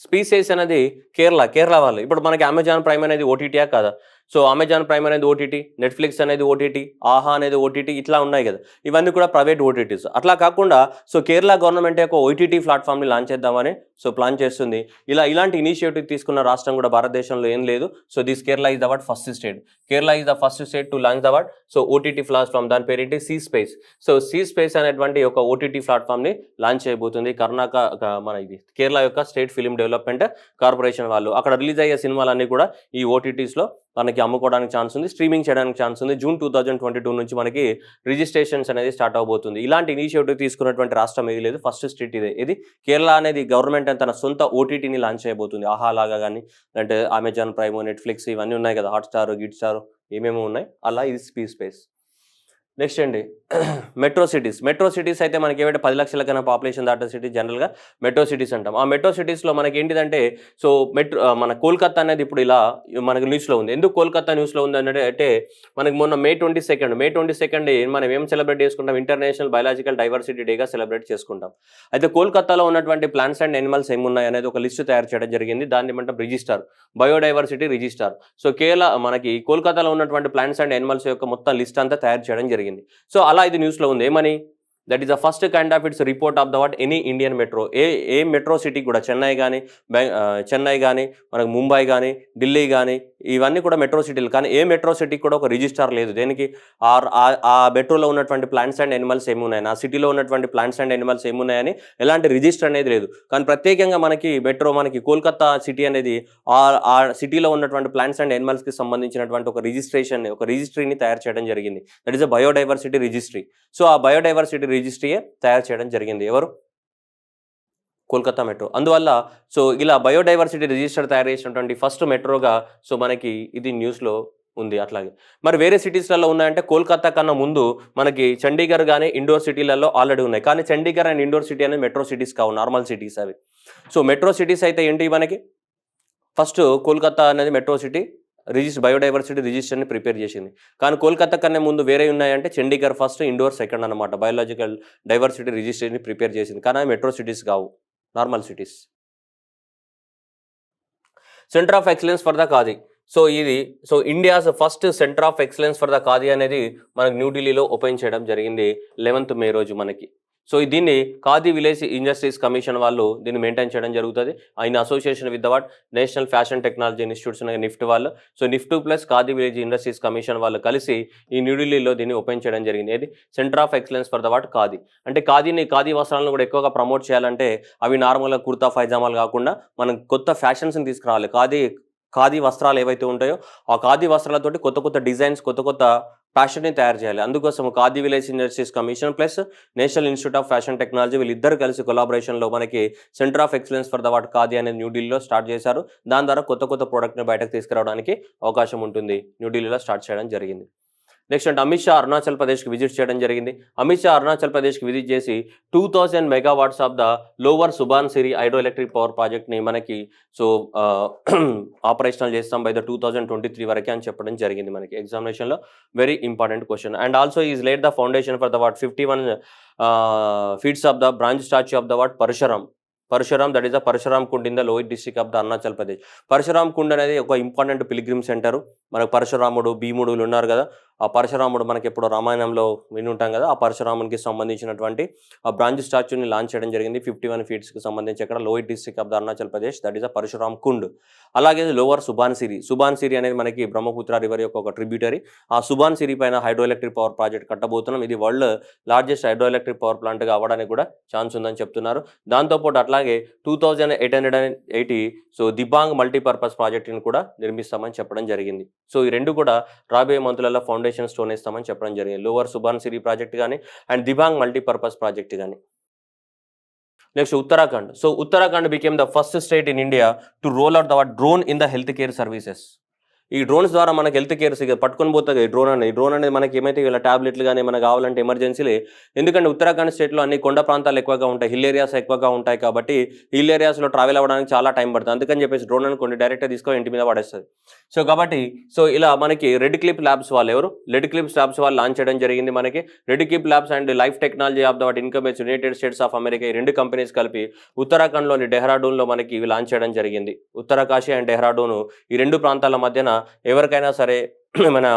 space అనేది కేరళ వాళ్ళు. ఇప్పుడు మనకి అమెజాన్ ప్రైమ్ అనేది ఓటీటీయా కాదా? సో అమెజాన్ ప్రైమ్ అనేది ఓటీటీ, నెట్ఫ్లిక్స్ అనేది ఓటీటీ, ఆహా అనేది ఓటీటీ, ఇట్లా ఉన్నాయి కదా, ఇవన్నీ కూడా ప్రైవేట్ ఓటీటీస్. అట్లా కాకుండా సో కేరళ గవర్నమెంట్ ఒక ఓటీటీ ప్లాట్ఫామ్ని లాంచ్ చేద్దామని సో ప్లాన్ చేస్తుంది. ఇలాంటి ఇనిషియేటివ్ తీసుకున్న రాష్ట్రం కూడా భారతదేశంలో ఏం లేదు. So this Kerala is the first state. Kerala is the first state to launch the so OTT platform. దాని పేరేంటి, C space. So C space అనేటువంటి ఒక ఓటీటీ ప్లాట్ఫామ్ని లాంచ్ చేయబోతుంది మన ఇది కేరళ యొక్క స్టేట్ ఫిలిం డెవలప్మెంట్ కార్పొరేషన్ వాళ్ళు. అక్కడ రిలీజ్ అయ్యే సినిమాలన్నీ కూడా ఈ ఓటీటీస్లో మనకి అమ్ముకోవడానికి ఛాన్స్ ఉంది, స్ట్రీమింగ్ చేయడానికి ఛాన్స్ ఉంది. జూన్ 2022 నుంచి మనకి రిజిస్ట్రేషన్స్ అనేది స్టార్ట్ అవబోతుంది. ఇలాంటి ఇనిషియేటివ్ తీసుకున్నటువంటి రాష్ట్రం ఏది లేదు, ఫస్ట్ స్టేట్ ఇదే. ఇది కేరళ అనేది గవర్నమెంట్ తన సొంత ఓటీటీని లాంచ్ చేయబోతుంది. ఆహా లాగా కానీ, అంటే అమెజాన్ ప్రైమ్, నెట్ఫ్లిక్స్ ఇవన్నీ ఉన్నాయి కదా, హాట్స్టార్, గిట్స్టార్ ఏమేమో ఉన్నాయి, అలా ఇది సీ స్పేస్. నెక్స్ట్ అండి మెట్రో సిటీస్. మెట్రో సిటీస్ అయితే మనకి ఏమంటే 10 లక్షల కన్నా పాపులేషన్ దాటే సిటీ జనరల్గా మెట్రో సిటీస్ అంటాం. ఆ మెట్రో సిటీస్లో మనకి ఏంటిదంటే సో మన కోల్కతా అనేది ఇప్పుడు ఇలా మనకి న్యూస్లో ఉంది. ఎందుకు కోల్కతా న్యూస్లో ఉంది అంటే మనకి మొన్న మే 22 మనం ఏం సెలబ్రేట్ చేసుకుంటాం, ఇంటర్నేషనల్ బయాలజికల్ డైవర్సిటీ డేగా సెలబ్రేట్ చేసుకుంటాం. అయితే కోల్కతాలో ఉన్నటువంటి ప్లాంట్స్ అండ్ యానిమల్స్ ఏమున్నాయి అనేది ఒక లిస్టు తయారు చేయడం జరిగింది. దాన్ని ఏమంటాం రిజిస్టార్, బయోడైవర్సిటీ రిజిస్టార్. సో మనకి కోల్కతాలో ఉన్నటువంటి ప్లాంట్స్ అండ్ యానిమల్స్ యొక్క మొత్తం లిస్ట్ అంతా తయారు చేయడం జరిగింది. సో అలా ఇది న్యూస్లో ఉంది. ఏమని, that is the first kind of it's report of the any Indian metro. A metro city కూడా చెన్నై కానీ మనకు ముంబై కానీ ఢిల్లీ కానీ ఇవన్నీ కూడా మెట్రో సిటీలు. కానీ ఏ మెట్రో సిటీకి కూడా ఒక రిజిస్టార్ లేదు. దేనికి, ఆ మెట్రోలో ఉన్నటువంటి ప్లాంట్స్ అండ్ యానిమల్స్ ఏమున్నాయని, ఆ సిటీలో ఉన్నటువంటి ప్లాంట్స్ అండ్ యానిమల్స్ ఏమున్నాయని ఎలాంటి రిజిస్టర్ అనేది లేదు. కానీ ప్రత్యేకంగా మనకి మనకి కోల్కతా సిటీ అనేది ఆ సిటీలో ఉన్నటువంటి ప్లాంట్స్ అండ్ యానిమల్స్కి సంబంధించినటువంటి ఒక రిజిస్ట్రీని తయారు చేయడం జరిగింది. That is a biodiversity registry. So ఆ బయోడైవర్సిటీ రిజిస్ట్రీయే తయారు చేయడం జరిగింది. ఎవరు, కోల్కతా మెట్రో. అందువల్ల సో ఇలా బయోడైవర్సిటీ రిజిస్టర్ తయారు చేసినటువంటి ఫస్ట్ మెట్రోగా సో మనకి ఇది న్యూస్లో ఉంది. అట్లాగే మరి వేరే సిటీస్లలో ఉన్నాయంటే కోల్కతా కన్నా ముందు మనకి చండీగఢ్ కానీ ఇండోర్ సిటీలలో ఆల్రెడీ ఉన్నాయి. కానీ చండీగఢ్ అండ్ ఇండోర్ సిటీ అనేది మెట్రో సిటీస్ కావు, నార్మల్ సిటీస్ అవి. సో మెట్రో సిటీస్ అయితే ఏంటి, మనకి ఫస్ట్ కోల్కతా అనేది మెట్రో సిటీ బయోడైవర్సిటీ రిజిస్టర్ని ప్రిపేర్ చేసింది. కానీ కోల్కతా కన్నా ముందు వేరే ఉన్నాయంటే చండీగఢ్ ఫస్ట్, ఇండోర్ సెకండ్ అనమాట. బయోలాజికల్ డైవర్సిటీ రిజిస్టర్ని ప్రిపేర్ చేసింది. కానీ మెట్రో సిటీస్ కావు, normal cities. Centre of excellence for the khadi. So India's first centre of excellence for the khadi అనేది మనకు న్యూఢిల్లీలో ఓపెన్ చేయడం జరిగింది 11th మే రోజు మనకి. సో దీన్ని ఖాదీ విలేజ్ ఇండస్ట్రీస్ కమిషన్ వాళ్ళు దీన్ని మెయింటైన్ చేయడం జరుగుతుంది. In association with the national fashion technology institutes NIFT వాళ్ళు. So NIFT plus khadi village industries commission వాళ్ళు కలిసి ఈ న్యూఢిల్లీలో దీన్ని ఓపెన్ చేయడం జరిగింది. ఏది, centre of excellence for the khadi. అంటే ఖాదీ వస్త్రాలను కూడా ఎక్కువగా ప్రమోట్ చేయాలంటే అవి నార్మల్గా కుర్తా పైజామాలు కాకుండా మనం కొత్త ఫ్యాషన్స్ని తీసుకురావాలి. ఖాదీ వస్త్రాలు ఏవైతే ఉంటాయో ఆ ఖాదీ వస్త్రాలతోటి కొత్త డిజైన్స్, కొత్త ఫ్యాషన్ని తయారు చేయాలి. అందుకోసం khadi village industries commission plus national institute of fashion technology వీళ్ళిద్దరు కలిసి కొలాబరేషన్లో మనకి centre of excellence for the khadi అనేది న్యూఢిల్లీలో స్టార్ట్ చేశారు. దాని ద్వారా కొత్త ప్రోడక్ట్ని బయటకు తీసుకురావడానికి అవకాశం ఉంటుంది. న్యూఢిల్లీలో స్టార్ట్ చేయడం జరిగింది. నెక్స్ట్ అంటే అమిత్ షా అరుణాచల్ ప్రదేశ్కి విజిట్ చేయడం జరిగింది. అమిత్ షా అరుణాచల్ ప్రదేశ్కి విజిట్ చేసి 2000 megawatts of the lower Subansiri hydro electric power ప్రాజెక్ట్ని మనకి సో ఆపరేషనల్ చేస్తాం బై ద 2023 వరకే అని చెప్పడం జరిగింది. మనకి ఎగ్జామినేషన్లో very important question. And also is laid the foundation for the 51 feets of the bronze statue of the Parshuram, that is the Parashuram Kund in the lower district of the Arunachal Pradesh. Parashuram Kund అనేది ఒక important pilgrim centre. మనకు పరశురాముడు, భీముడులు ఉన్నారు కదా, ఆ పరశురాముడు మనకి ఎప్పుడు రామాయణంలో వినుంటాం కదా, ఆ పరశురామునికి సంబంధించినటువంటి ఆ బ్రాంచ్ స్టాచ్యూని లాంచ్ చేయడం జరిగింది 51 ఫీట్స్కి సంబంధించి అక్కడ lower district of the Arunachal Pradesh. That is the Parashuram Kund. అలాగే లోవర్ సుబాన్సిరి అనేది మనకి బ్రహ్మపుత్ర రివర్ యొక్క ఒక ట్రిబ్యూటరీ. ఆ సుబాన్సిరి పైన హైడ్రో ఎలక్ట్రిక్ పవర్ ప్రాజెక్ట్ కట్టబోతున్నాం. ఇది world largest hydro electric power ప్లాంట్గా అవ్వడానికి కూడా ఛాన్స్ ఉందని చెప్తున్నారు. దాంతోపాటు అట్లాగే 2880 సో దిబాంగ్ మల్టీపర్పస్ ప్రాజెక్ట్ని కూడా నిర్మిస్తామని చెప్పడం జరిగింది. సో ఈ రెండు కూడా రాబోయే మంత్రులలో ఫౌండేషన్ స్టోన్ వేస్తామని చెప్పడం జరిగింది. లోవర్ సుబాన్సిరి ప్రాజెక్ట్ కానీ అండ్ దిబాంగ్ మల్టీపర్పస్ ప్రాజెక్ట్ కానీ. Next Uttarakhand. So Uttarakhand became the first state in India to roll out the drowned in the health care services. ఈ డ్రోన్స్ ద్వారా మనకి హెల్త్ కేర్ పట్టుకొని పోతుంది. డ్రోన్ అనేది మనకి ఏమైతే ఇలా టాబ్లెట్లు కానీ మనకు కావాలంటే ఎమర్జెన్సీలే. ఎందుకంటే ఉత్తరాఖండ్ స్టేట్లో అన్ని కొండ ప్రాంతాలు ఎక్కువగా ఉంటాయి, హిల్ ఏరియాస్ ఎక్కువగా ఉంటాయి. కాబట్టి హిల్ ఏరియాస్లో ట్రావెల్ అవ్వడానికి చాలా టైం పడుతుంది. అందుకని చెప్పేసి డ్రోన్ అనుకోండి డైరెక్ట్గా తీసుకొని ఇంటి మీద పడేస్తుంది. సో కాబట్టి ఇలా మనకి రెడ్ క్లిప్ ల్యాబ్స్ వాళ్ళు లాంచ్ చేయడం జరిగింది. మనకి red clip labs and life technology of the income United states of America ఈ రెండు కంపెనీస్ కలిపి ఉత్తరాఖండ్లోని డెహ్రాడూన్లో మనకి ఇవి లాంచ్ చేయడం జరిగింది. ఉత్తరకాశీ అండ్ డెహ్రాడూన్ ఈ రెండు ప్రాంతాల మధ్యన ఎవరికైనా సరే ఏమైనా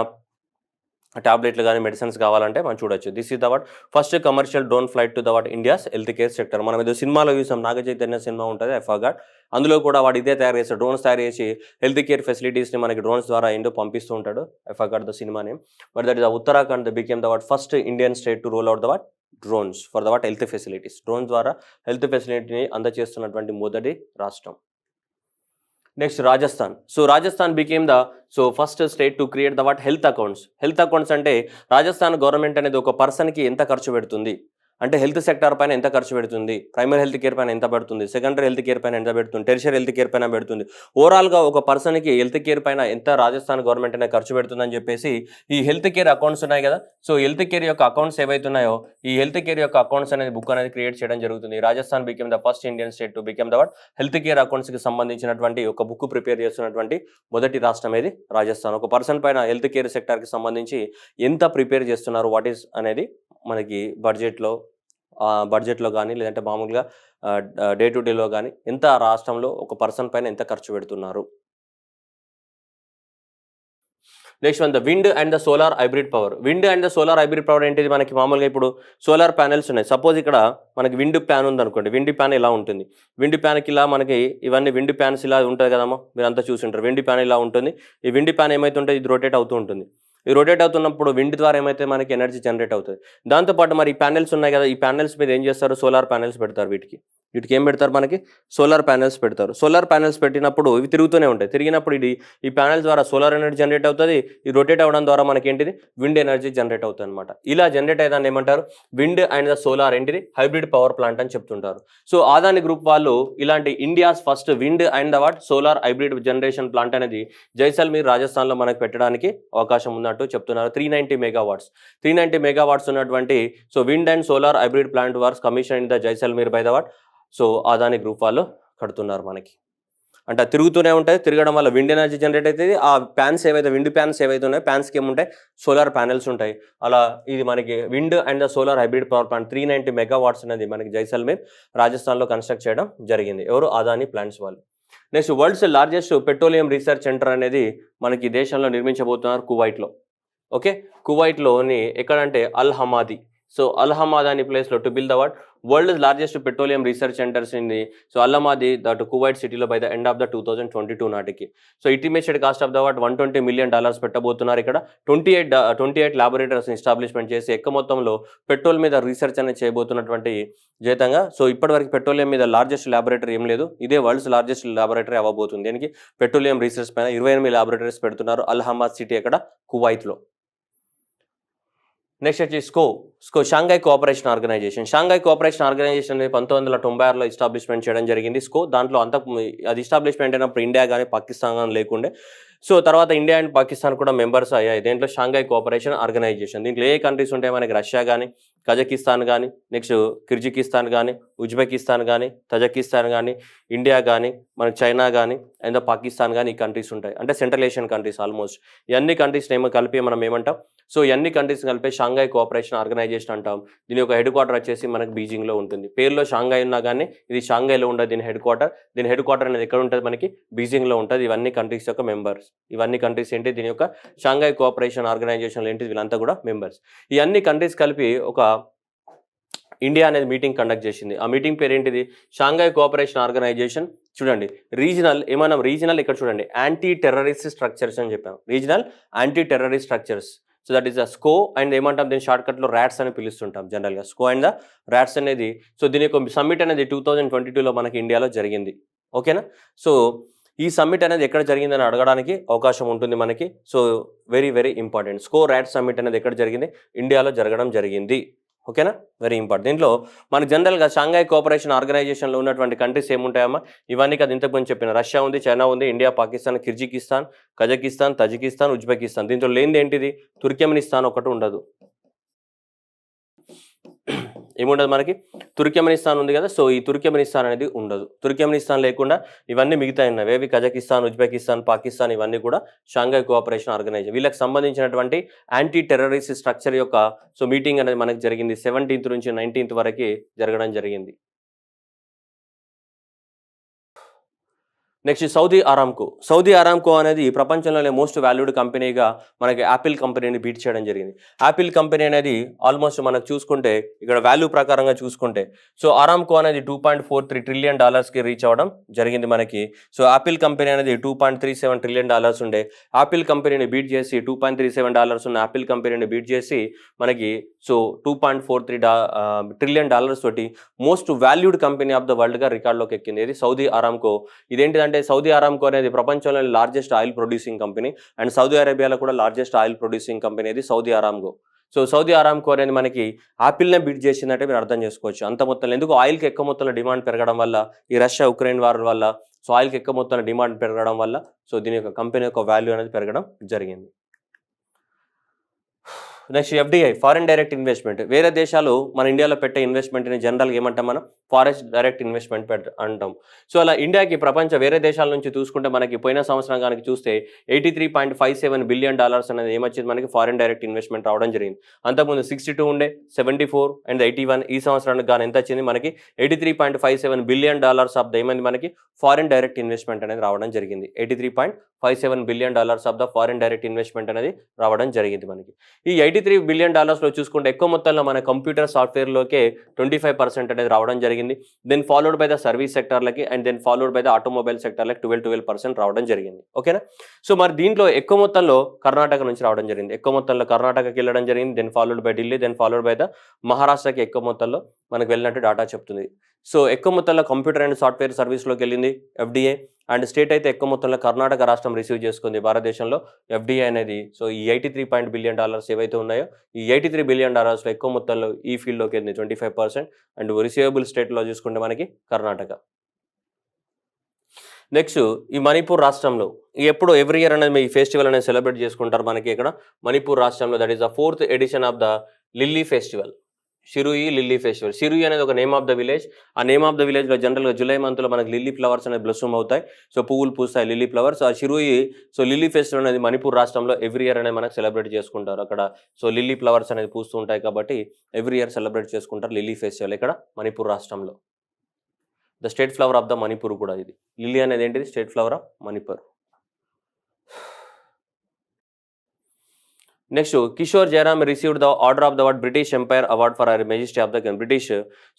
టాబ్లెట్లు కానీ మెడిసిన్స్ కావాలంటే మనం చూడొచ్చు. This is the what first commercial drone flight to the what India's health care sector. మనం ఏదో సినిమాలో చూసాం, నాగ చైతన్య సినిమా ఉంటుంది, ఐ ఫర్గాట్. అందులో కూడా వాడు ఇదే తయారు చేస్తాడు, డ్రోన్స్ తయారు చేసి హెల్త్ కేర్ ఫెసిలిటీస్ని మనకి డ్రోన్స్ ద్వారా ఏంటో పంపిస్తూ ఉంటాడు. I forgot the cinema name, but that is Uttarakhand became the what first Indian state to roll out the what drones for the what health facilities. Drones ద్వారా హెల్త్ ఫెసిలిటీని అందజేస్తున్నటువంటి మొదటి రాష్ట్రం. Next Rajasthan. So Rajasthan became the first state to create the what health accounts. Health accounts అంటే Rajasthan government అనేది ఒక పర్సన్కి ఎంత ఖర్చు పెడుతుంది అంటే హెల్త్ సెక్టర్ పైన ఎంత ఖర్చు పెడుతుంది, ప్రైమరీ హెల్త్ కేర్ పైన ఎంత పెడుతుంది, సెకండరీ హెల్త్ కేర్ పైన ఎంత పెడుతుంది, టెరిషరీ హెల్త్ కేర్ పైన పెడుతుంది, ఓవరాల్గా ఒక పర్సన్కి హెల్త్ కేర్ పైన ఎంత రాజస్థాన్ గవర్నమెంట్ అనేది ఖర్చు పెడుతుందని చెప్పేసి ఈ హెల్త్ కేర్ అకౌంట్స్ ఉన్నాయి కదా. సో హెల్త్ కేర్ యొక్క అకౌంట్స్ ఏవైతున్నాయో ఈ హెల్త్ కేర్ యొక్క అకౌంట్స్ అనేది బుక్ అనేది క్రియేట్ చేయడం జరుగుతుంది. Rajasthan became the first Indian state to became the what health care అకౌంట్స్కి సంబంధించినటువంటి ఒక బుక్ ప్రిపేర్ చేస్తున్నటువంటి మొదటి రాష్ట్రం ఏది రాజస్థాన్. ఒక పర్సన్ పైన హెల్త్ కేర్ సెక్టర్కి సంబంధించి ఎంత ప్రిపేర్ చేస్తున్నారు వాట్ ఈస్ అనేది మనకి బడ్జెట్లో కానీ లేదంటే మామూలుగా డే టు డేలో కానీ ఎంత రాష్ట్రంలో ఒక పర్సన్ పైన ఎంత ఖర్చు పెడుతున్నారు. Next one the wind and the solar hybrid power. Wind and the solar hybrid power ఏంటిది, మనకి మామూలుగా ఇప్పుడు సోలార్ ప్యానెల్స్ ఉన్నాయి. సపోజ్ ఇక్కడ మనకి విండ్ ప్యాన్ ఉంది అనుకోండి, విండ్ ప్యాన్ ఇలా ఉంటుంది. విండ్ ప్యాన్కి ఇలా మనకి ఇవన్నీ విండ్ ప్యాన్స్ ఇలా ఉంటుంది కదమ్మా, మీరు అంతా చూసుంటారు. విండ్ ప్యాన్ ఇలా ఉంటుంది. ఈ విండ్ ప్యాన్ ఏమైతుంటే ఇది రొటేట్ అవుతూ ఉంటుంది. ఈ రొటేట్ అవుతున్నప్పుడు విండ్ ద్వారా ఏమైతే మనకి ఎనర్జీ జనరేట్ అవుతుంది. దాంతోపాటు మరి ఈ ప్యానెల్స్ ఉన్నాయి కదా, ఈ ప్యానెల్స్ మీద ఏం చేస్తారు, సోలార్ ప్యానెల్స్ పెడతారు. వీటికి ఏం పెడతారు, మనకి సోలార్ ప్యానెల్స్ పెడతారు. సోలార్ ప్యానెల్స్ పెట్టినప్పుడు ఇవి తిరుగుతూనే ఉంటాయి. తిరిగినప్పుడు ఈ ప్యానెల్ ద్వారా సోలార్ ఎనర్జీ జనరేట్ అవుతుంది. ఈ రొటేట్ అవ్వడం ద్వారా మనకి ఏంటిది విండ్ ఎనర్జీ జనరేట్ అవుతుంది అనమాట. ఇలా జనరేట్ అయ్యేదాన్ని ఏమంటారు, విండ్ అండ్ ద సోలార్ ఏంటిది హైబ్రిడ్ పవర్ ప్లాంట్ అని చెప్తుంటారు. సో అదాని గ్రూప్ వాళ్ళు ఇలాంటి India's first wind and the watt solar hybrid generation plant అనేది జైసల్మీర్ రాజస్థాన్లో మనకు పెట్టడానికి అవకాశం ఉన్నట్టు చెప్తున్నారు. 390 మెగావాట్స్ 390 మెగావాట్స్ ఉన్నటువంటి wind and solar hybrid plant works commission in the Jaisalmer by the what Adani group వాళ్ళు కడుతున్నారు మనకి. అంటే తిరుగుతూనే ఉంటాయి. తిరగడం వల్ల విండ్ ఎనర్జీ జనరేట్ అవుతుంది. ఆ ప్యాన్స్ ఏవైతే విండ్ ప్యాన్స్ ఏవైతే ఉన్నాయో ప్యాన్స్కి ఏముంటాయి, సోలార్ ప్యానెల్స్ ఉంటాయి. అలా ఇది మనకి wind and the solar hybrid power plant 390 megawatts అనేది మనకి జైసల్మీర్ రాజస్థాన్లో కన్స్ట్రక్ట్ చేయడం జరిగింది. ఎవరు, అదాని ప్లాంట్స్ వాళ్ళు. Next world's largest petroleum research centre అనేది మనకి దేశంలో నిర్మించబోతున్నారు కువైట్లో. ఓకే, కువైట్లోని ఎక్కడంటే అల్ హమాది. సో అల్ హమాద్ అనే ప్లేస్లో to build the what world largest petroleum research centres in Al Ahmadi that Kuwait సిటీలో by the end of the 2022 నాటికి. Estimated cost of the what $120 million పెట్టబోతున్నారు. ఇక్కడ 28 ల్యాబొరేటరీస్ ఎస్టాబ్లిష్మెంట్ చేసి ఎక్కువ మొత్తంలో పెట్రోల్ మీద రీసెర్చ్ అనేది చేయబోతున్నటువంటి జీతంగా. ఇప్పటివరకు పెట్రోలియం మీద లార్జెస్ట్ ల్యాబొరేటరీ ఏం లేదు, ఇదే వరల్డ్స్ లార్జెస్ట్ ల్యాబొరేటరీ అవ్వబోతుంది. దీనికి పెట్రోలియం రీసెర్చ్ పైన 28 ల్యాబొరేటరీస్ పెడుతున్నారు అల్ హమాద్ సిటీ ఎక్కడ, కువైట్లో. నెక్స్ట్ వచ్చి SCO Shanghai cooperation organization. Shanghai cooperation organization అనేది 1996లో ఎస్టాబ్లిష్మెంట్ చేయడం జరిగింది. దాంట్లో అది ఎస్టాబ్లిష్మెంట్ అయినప్పుడు ఇండియా కానీ పాకిస్తాన్ కానీ లేకుండే. తర్వాత ఇండియా అండ్ పాకిస్తాన్ కూడా మెంబర్స్ అయ్యాయి దేంట్లో, షాంఘై కోఆపరేషన్ ఆర్గనైజేషన్. దీంట్లో ఏ కంట్రీస్ ఉంటాయి మనకి, రష్యా కానీ, కజకిస్తాన్ కానీ, నెక్స్ట్ కిర్జికిస్తాన్ కానీ, ఉజ్బెకిస్తాన్ కానీ, తజకిస్తాన్ కానీ, ఇండియా కానీ, మనకి చైనా కానీ అండ్ పాకిస్తాన్ కానీ ఈ కంట్రీస్ ఉంటాయి. అంటే సెంట్రల్ ఏషియన్ కంట్రీస్ ఆల్మోస్ట్. ఇవన్నీ కంట్రీస్ కలిపి మనం ఏమంటాం, ఇవన్నీ కంట్రీస్ కలిపి షాంఘై కోఆపరేషన్ ఆర్గనైజేషన్ అంటాం. దీని యొక్క హెడ్ క్వార్టర్ వచ్చేసి మనకి బీజింగ్లో ఉంటుంది. పేరులో షాంఘై ఉన్నా కానీ ఇది షాంఘైలో ఉండదు దీని హెడ్ క్వార్టర్. దీని హెడ్ క్వార్టర్ అనేది ఎక్కడ ఉంటుంది, మనకి బీజింగ్లో ఉంటుంది. ఇవన్నీ కంట్రీస్ యొక్క మెంబర్స్. ఇవన్నీ కంట్రీస్ ఏంటి, దీని యొక్క షాంఘై కోఆపరేషన్ ఆర్గనైజేషన్ ఏంటి, వీళ్ళంతా కూడా మెంబర్స్. ఈ అన్ని కంట్రీస్ కలిపి ఒక ఇండియా అనేది మీటింగ్ కండక్ట్ చేసింది. ఆ మీటింగ్ పేరు ఏంటిది, షాంఘై కోఆపరేషన్ ఆర్గనైజేషన్. చూడండి రీజనల్ ఇక్కడ చూడండి యాంటీ టెర్రరిస్ట్ స్ట్రక్చర్స్ అని చెప్పాం. Regional anti terrorist structures. That is the SCO and ఏమంటాం దీని షార్ట్కట్లో ర్యాట్స్ అని పిలుస్తుంటాం జనరల్గా. స్కో అండ్ ద ర్యాట్స్ అనేది. దీని యొక్క సమ్మిట్ అనేది 2022లో మనకి ఇండియాలో జరిగింది. ఓకేనా. ఈ సమ్మిట్ అనేది ఎక్కడ జరిగిందని అడగడానికి అవకాశం ఉంటుంది మనకి. Very very important. SCO RATS summit అనేది ఎక్కడ జరిగింది, ఇండియాలో జరగడం జరిగింది. ఓకేనా, వెరీ ఇంపార్టెంట్. దీంట్లో మనకు జనరల్గా షాంఘై కోఆపరేషన్ ఆర్గనైజేషన్లో ఉన్నటువంటి కంట్రీస్ ఏముంటాయమ్మా, ఇవన్నీ కదా ఇంతకుముందు చెప్పిన. రష్యా ఉంది, చైనా ఉంది, India, Pakistan, కిర్జికిస్తాన్, Kazakhstan, Tajikistan, Uzbekistan. దీంట్లో లేనిది ఏంటిది, తుర్కమెనిస్తాన్ ఒకటి ఉండదు. ఏముండదు మనకి, తుర్కమెనిస్తాన్ ఉంది కదా. ఈ తుర్కమెనిస్తాన్ అనేది ఉండదు. తుర్కమెనిస్తాన్ లేకుండా ఇవన్నీ మిగతా ఉన్నవి ఏవి, కజకిస్తాన్, ఉజ్బెకిస్తాన్, పాకిస్తాన్, ఇవన్నీ కూడా షాంఘై కోఆపరేషన్ ఆర్గనైజేషన్. వీళ్ళకి సంబంధించినటువంటి యాంటీ టెర్రరిస్ట్ స్ట్రక్చర్ యొక్క మీటింగ్ అనేది మనకి జరిగింది. 17th నుంచి 19th వరకు జరగడం జరిగింది. Next Saudi Aramco. Saudi Aramco అనేది ప్రపంచంలోనే మోస్ట్ వాల్యూడ్ కంపెనీగా మనకి యాపిల్ కంపెనీని బీట్ చేయడం జరిగింది. యాపిల్ కంపెనీ అనేది ఆల్మోస్ట్ మనకు చూసుకుంటే ఇక్కడ వాల్యూ ప్రకారంగా చూసుకుంటే సో అరామ్కో అనేది $2.43 ట్రిలియన్ రీచ్ అవ్వడం జరిగింది మనకి. సో యాపిల్ కంపెనీ అనేది $2.37 ట్రిలియన్ ఉండే యాపిల్ కంపెనీని బీట్ చేసి $2.37 ఉన్న యాపిల్ కంపెనీని బీట్ చేసి మనకి సో $2.43 ట్రిలియన్ తోటి most valued company of the వరల్డ్గా రికార్డులోకి ఎక్కింది. ఇది సౌదీ అరామ్కో. ఇదేంటిదంటే సౌదీ అరామ్కో అనేది ప్రపంచంలోని largest oil producing company and Saudi అరేబియాలో కూడా లార్జెస్ట్ ఆయిల్ ప్రొడ్యూసింగ్ కంపెనీ ఇది Saudi Aramco. So Saudi Aramco అనేది మనకి యాపిల్నే బీట్ చేసిందంటే మీరు అర్థం చేసుకోవచ్చు. అంత మొత్తంలో ఎందుకు ఆయిల్కి ఎక్కువ మొత్తంలో డిమాండ్ పెరగడం వల్ల ఈ రష్యా ఉక్రెయిన్ వార్ వల్ల సో ఆయిల్కి ఎక్కువ మొత్తంలో డిమాండ్ పెరగడం వల్ల సో దీని యొక్క కంపెనీ యొక్క వాల్యూ అనేది పెరగడం జరిగింది. Next FDI, foreign direct investment. వేరే దేశాలు మన ఇండియాలో పెట్టే ఇన్వెస్ట్మెంట్ని జనరల్గా ఏమంటాం మనం ఫారెన్ డైరెక్ట్ ఇన్వెస్ట్మెంట్ అంటాం. సో అలా ఇండియాకి వేరే దేశాల నుంచి చూసుకుంటే మనకి పోయిన సంవత్సరం కనుక చూస్తే $83.57 బిలియన్ అనేది ఏమొచ్చింది మనకి ఫారెన్ డైరెక్ట్ ఇన్వెస్ట్మెంట్ రావడం జరిగింది. అంతకుముందు 62 ఉండే, 74 అండ్ 81. ఈ సంవత్సరానికి కానీ ఎంత వచ్చింది మనకి $83.57 బిలియన్ ఆఫ్ ద ఏమైంది మనకి ఫారెన్ డైరెక్ట్ ఇన్వెస్ట్మెంట్ అనేది రావడం జరిగింది. $83.57 billion of the foreign direct investment అనేది రావడం జరిగింది మనకి. ఈ $83 బిలియన్ చూసుకుంటే ఎక్కువ మొత్తంలో మన కంప్యూటర్ సాఫ్ట్వేర్లోకే 25% అనేది రావడం జరిగింది. Then followed by the service సెక్టర్లకి and then followed by the automobile సెక్టర్లకి 12% రావడం జరిగింది. ఓకేనా. సో మరి దీంట్లో ఎక్కువ మొత్తంలో కర్ణాటక నుంచి రావడం జరిగింది. ఎక్కువ మొత్తంలో కర్ణాటకకి వెళ్ళడం జరిగింది. Then followed by Delhi, then followed by the మహారాష్ట్రకి ఎక్కువ మొత్తంలో మనకు వెళ్ళినట్టు డాటా చెప్తుంది. సో ఎక్కువ మొత్తంలో కంప్యూటర్ అండ్ సాఫ్ట్వేర్ సర్వీస్లోకి వెళ్ళింది ఎఫ్డిఐ. అండ్ స్టేట్ అయితే ఎక్కువ మొత్తంలో కర్ణాటక రాష్ట్రం రిసీవ్ చేసుకుంది భారతదేశంలో ఎఫ్డిఐ అనేది. సో ఈ $83 బిలియన్ ఏవైతే ఉన్నాయో ఈ $83 బిలియన్ ఎక్కువ మొత్తంలో ఈ ఫీల్డ్లోకి వెళ్ళింది 25%. అండ్ రిసీవబుల్ స్టేట్లో చూసుకుంటే మనకి కర్ణాటక. నెక్స్ట్ ఈ మణిపూర్ రాష్ట్రంలో ఎప్పుడు ఎవ్రీ ఇయర్ అనేది ఈ ఫెస్టివల్ అనేది సెలబ్రేట్ చేసుకుంటారు మనకి ఇక్కడ మణిపూర్ రాష్ట్రంలో. That is the 4th edition of the lily festival, Shirui lily festival. Shirui అనేది ఒక నేమ్ ఆఫ్ ద విలేజ్. ఆ నేమ్ ఆఫ్ ద విలేజ్లో జనరల్గా జూలై మంత్లో మనకి లిల్లీ ఫ్లవర్స్ అనేది బ్లస్సూమ్ అవుతాయి. సో పువ్వులు పూస్తాయి లిల్లీ ఫ్లవర్స్. ఆ షిరుయి సో లిల్లీ ఫెస్టివల్ అనేది మణిపూర్ రాష్ట్రంలో ఎవ్రీ ఇయర్ అనేది మనకు సెలబ్రేట్ చేసుకుంటారు అక్కడ. సో లిల్లీ ఫ్లవర్స్ అనేది పూస్తూ ఉంటాయి కాబట్టి ఎవ్రీ ఇయర్ సెలబ్రేట్ చేసుకుంటారు లిల్లీ ఫెస్టివల్ ఇక్కడ మణిపూర్ రాష్ట్రంలో. The state flower of the Manipur కూడా ఇది. లిల్లీ అనేది ఏంటిది state flower of Manipur. Next Kishore Jayaram received the order of the British empire award for hour majesty of the British.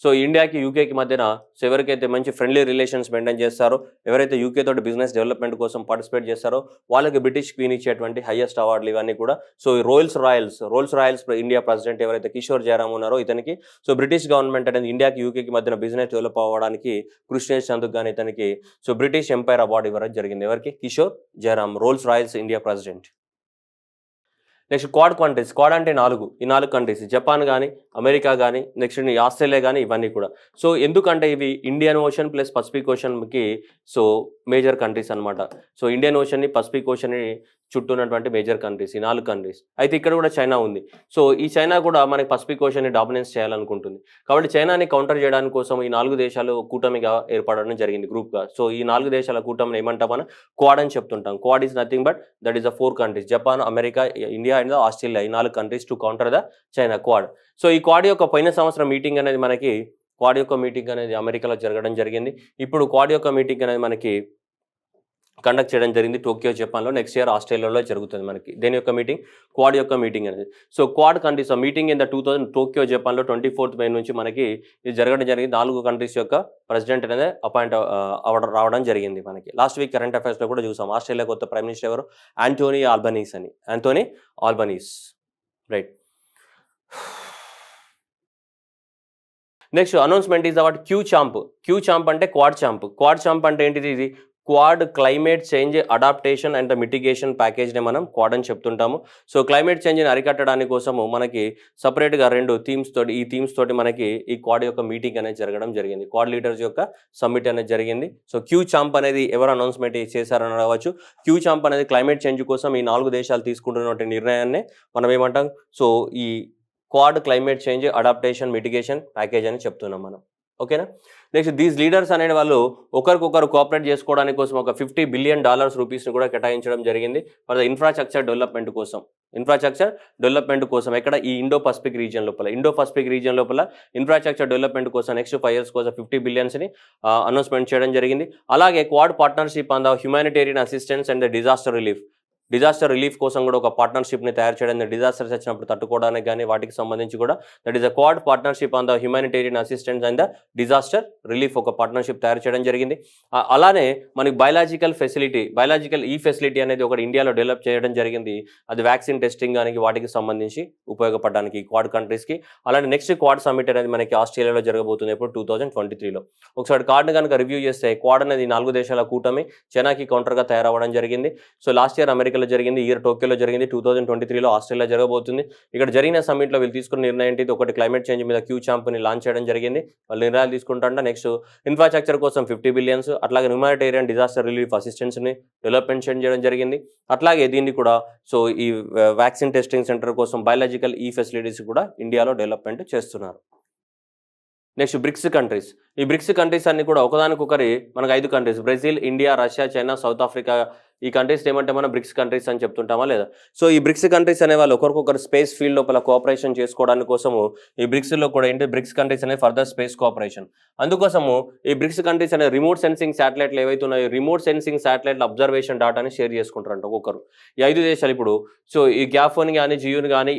So ఇండియాకి యూకేకి మధ్యన సో ఎవరికైతే మంచి ఫ్రెండ్లీ రిలేషన్స్ మెయింటైన్ చేస్తారో, ఎవరైతే యూకే తోటి బిజినెస్ డెవలప్మెంట్ కోసం పార్టిసిపేట్ చేస్తారో వాళ్ళకి బ్రిటిష్ క్వీన్ ఇచ్చేటువంటి హైయెస్ట్ అవార్డులు ఇవన్నీ కూడా. So Rolls Royce India president ఎవరైతే కిషోర్ జయరామ్ ఉన్నారో ఇతనికి సో బ్రిటిష్ గవర్నమెంట్ అనేది ఇండియాకి యూకేకి మధ్యన బిజినెస్ డెవలప్ అవ్వడానికి కృషి చేసేందుకు కానీ ఇతనికి సో బ్రిటిష్ ఎంపైర్ అవార్డు ఇవ్వడం జరిగింది. ఎవరికి? Kishore Jayaram, Rolls Royce India president. Next Quad countries. Quad అంటే 4. ఈ 4 కంట్రీస్ జపాన్ కానీ, అమెరికా కానీ, నెక్స్ట్ ఆస్ట్రేలియా కానీ ఇవన్నీ కూడా. సో ఎందుకంటే ఇవి ఇండియన్ ఓషన్ ప్లస్ పసిఫిక్ ఓషన్కి సో మేజర్ కంట్రీస్ అనమాట. సో ఇండియన్ ఓషన్ని పసిఫిక్ ఓషన్ని చుట్టూ ఉన్నటువంటి మేజర్ కంట్రీస్ ఈ 4 కంట్రీస్. అయితే ఇక్కడ కూడా చైనా ఉంది. సో ఈ చైనా కూడా మనకి పసిఫిక్ ఓషన్ని డామినెన్స్ చేయాలనుకుంటుంది. కాబట్టి చైనాని కౌంటర్ చేయడానికి కోసం ఈ 4 దేశాలు కూటమిగా ఏర్పడడం జరిగింది గ్రూప్గా. సో ఈ 4 దేశాల కూటమిని ఏమంటాం మనం? క్వాడ్ అని చెప్తుంటాం. Quad is nothing but that is the 4 countries Japan, America, India and Australia. ఈ 4 countries to counter the China Quad. So ఈ క్వాడ్ యొక్క పోయిన సంవత్సరం మీటింగ్ అనేది మనకి క్వాడ్ యొక్క మీటింగ్ అనేది అమెరికాలో జరగడం జరిగింది. ఇప్పుడు క్వాడ్ యొక్క మీటింగ్ అనేది మనకి కండక్ట్ చేయడం జరిగింది టోక్యో జపాన్లో. నెక్స్ట్ ఇయర్ ఆస్ట్రేలియాలో జరుగుతుంది మనకి దేని యొక్క మీటింగ్? క్వాడ్ యొక్క మీటింగ్ అనేది. So quad countries meeting in the 2000 Tokyo జపాన్లో 24th May నుంచి మనకి ఇది జరగడం జరిగింది. 4 కంట్రీస్ యొక్క ప్రెసిడెంట్ అనేది అపాయింట్ రావడం జరిగింది మనకి. లాస్ట్ వీక్ కరెంట్ అఫైర్స్లో కూడా చూసాం. ఆస్ట్రేలియా కొత్త ప్రైమ్ మినిస్టర్ ఎవరు? Anthony Albanese. Right. Next announcement is about Q champ అంటే క్వాడ్ చాంప్ అంటే ఏంటిది? ఇది quad climate change adaptation and the mitigation ప్యాకేజ్ని మనం క్వాడ్ అని చెప్తుంటాము. సో క్లైమేట్ చేంజ్ని అరికట్టడానికి కోసము మనకి సపరేట్గా 2 థీమ్స్ తోటి మనకి ఈ క్వాడ్ యొక్క మీటింగ్ అనేది జరగడం జరిగింది. క్వాడ్ లీడర్స్ యొక్క సమ్మిట్ అనేది జరిగింది. సో క్యూ చాంప్ అనేది ఎవరు అనౌన్స్మెంట్ చేశారని అడగవచ్చు. క్యూ చాంప్ అనేది క్లైమేట్ చేంజ్ కోసం ఈ 4 దేశాలు తీసుకుంటున్నటువంటి నిర్ణయాన్ని మనం ఏమంటాం? సో ఈ quad climate change adaptation mitigation package అని చెప్తున్నాం మనం. ఓకేనా. నెక్స్ట్ దీస్ లీడర్స్ అనే వాళ్ళు ఒకరికొకరు కోఆపరేట్ చేసుకోవడానికి కోసం ఒక $50 బిలియన్ రూపీస్ని కూడా కేటాయించడం జరిగింది ఫర్ ద ఇన్ఫ్రాస్ట్రక్చర్ డెవలప్మెంట్ కోసం ఎక్కడ ఈ ఇండో పసిఫిక్ రీజియన్ లోపల ఇన్ఫ్రాస్ట్రక్చర్ డెవలప్మెంట్ కోసం నెక్స్ట్ 5 years కోసం 50 బిలియన్స్ని అనౌన్స్మెంట్ చేయడం జరిగింది. అలాగే quad partnership on the humanitarian assistance and disaster relief కోసం కూడా ఒక పార్ట్నర్షిప్ని తయారు చేయడం, డిజాస్టర్స్ వచ్చినప్పుడు తట్టుకోవడానికి కానీ వాటికి సంబంధించి కూడా that is a quad partnership on the humanitarian assistance and the disaster relief ఒక పార్ట్నర్షిప్ తయారు చేయడం జరిగింది. అలానే మనకి బయలాజికల్ ఈ ఫెసిలిటీ అనేది ఒకటి ఇండియాలో డెవలప్ చేయడం జరిగింది. అది వ్యాక్సిన్ టెస్టింగ్ కానీ వాటికి సంబంధించి ఉపయోగపడడానికి క్వాడ్ కంట్రీస్కి. అలానే నెక్స్ట్ క్వాడ్ సమిట్ అనేది మనకి ఆస్ట్రేలియాలో జరగబోతుంది ఇప్పుడు 2023లో. ఒకసారి క్వాడ్ని కనుక రివ్యూ చేస్తే క్వాడ్ అనేది 4 దేశాల కూటమి చైనాకి కౌంటర్గా తయారవ్వడం జరిగింది. సో లాస్ట్ ఇయర్ అమెరికాలో జరిగింది, ఇయర్ టోక్యోలో జరిగింది, 2023లో ఆస్ట్రేలియా జరగబోతుంది. ఇక్కడ జరిగిన సమిట్లో వీళ్ళు తీసుకున్న నిర్ణయం ఏంటి, ఒకటి క్లైమేట్ చేంజ్ మీద క్యూ ఛాంప్ని లాంచ్ చేయడం జరిగింది. వాళ్ళు నిర్ణయాలు తీసుకుంటారంట. నెక్స్ట్ ఇన్ఫ్రాస్ట్రక్చర్ కోసం 50 బిలియన్స్, అట్లాగే హ్యుమానిటేరియన్ డిజాస్టర్ రిలీఫ్ అసిస్టెన్స్ని డెవలప్మెంట్ చేయడం జరిగింది. అట్లాగే దీన్ని కూడా సో ఈ వ్యాక్సిన్ టెస్టింగ్ సెంటర్ కోసం బయలాజికల్ ఈ ఫెసిలిటీస్ కూడా ఇండియాలో డెవలప్మెంట్ చేస్తున్నారు. నెక్స్ట్ బ్రిక్స్ కంట్రీస్ అన్ని కూడా ఒకదానికొకరి మనకు 5 countries Brazil, India, Russia, China, south Africa. ఈ కంట్రీస్ ఏమంటే మనం బ్రిక్స్ కంట్రీస్ అని చెప్తుంటామా లేదా. సో ఈ బ్రిక్స్ కంట్రీస్ అనే వాళ్ళు ఒకరికొకరు స్పేస్ ఫీల్డ్ లోపల కోఆపరేషన్ చేసుకోవడానికి కోసము ఈ బ్రిక్స్లో కూడా ఏంటి బ్రిక్స్ కంట్రీస్ అనే ఫర్దర్ స్పేస్ కోఆపరేషన్. అందుకోసము ఈ బ్రిక్స్ కంట్రీస్ అనే రిమోట్ సెన్సింగ్ శాటిలైట్లు ఏవైతే ఉన్నాయో రిమోట్ సెన్సింగ్ శాటిలైట్ల అబ్జర్వేషన్ డాటాని షేర్ చేసుకుంటారంట ఒక్కొక్కరు. ఈ 5 దేశాలు ఇప్పుడు సో ఈ గ్యాఫోన్ కానీ జియోని కానీ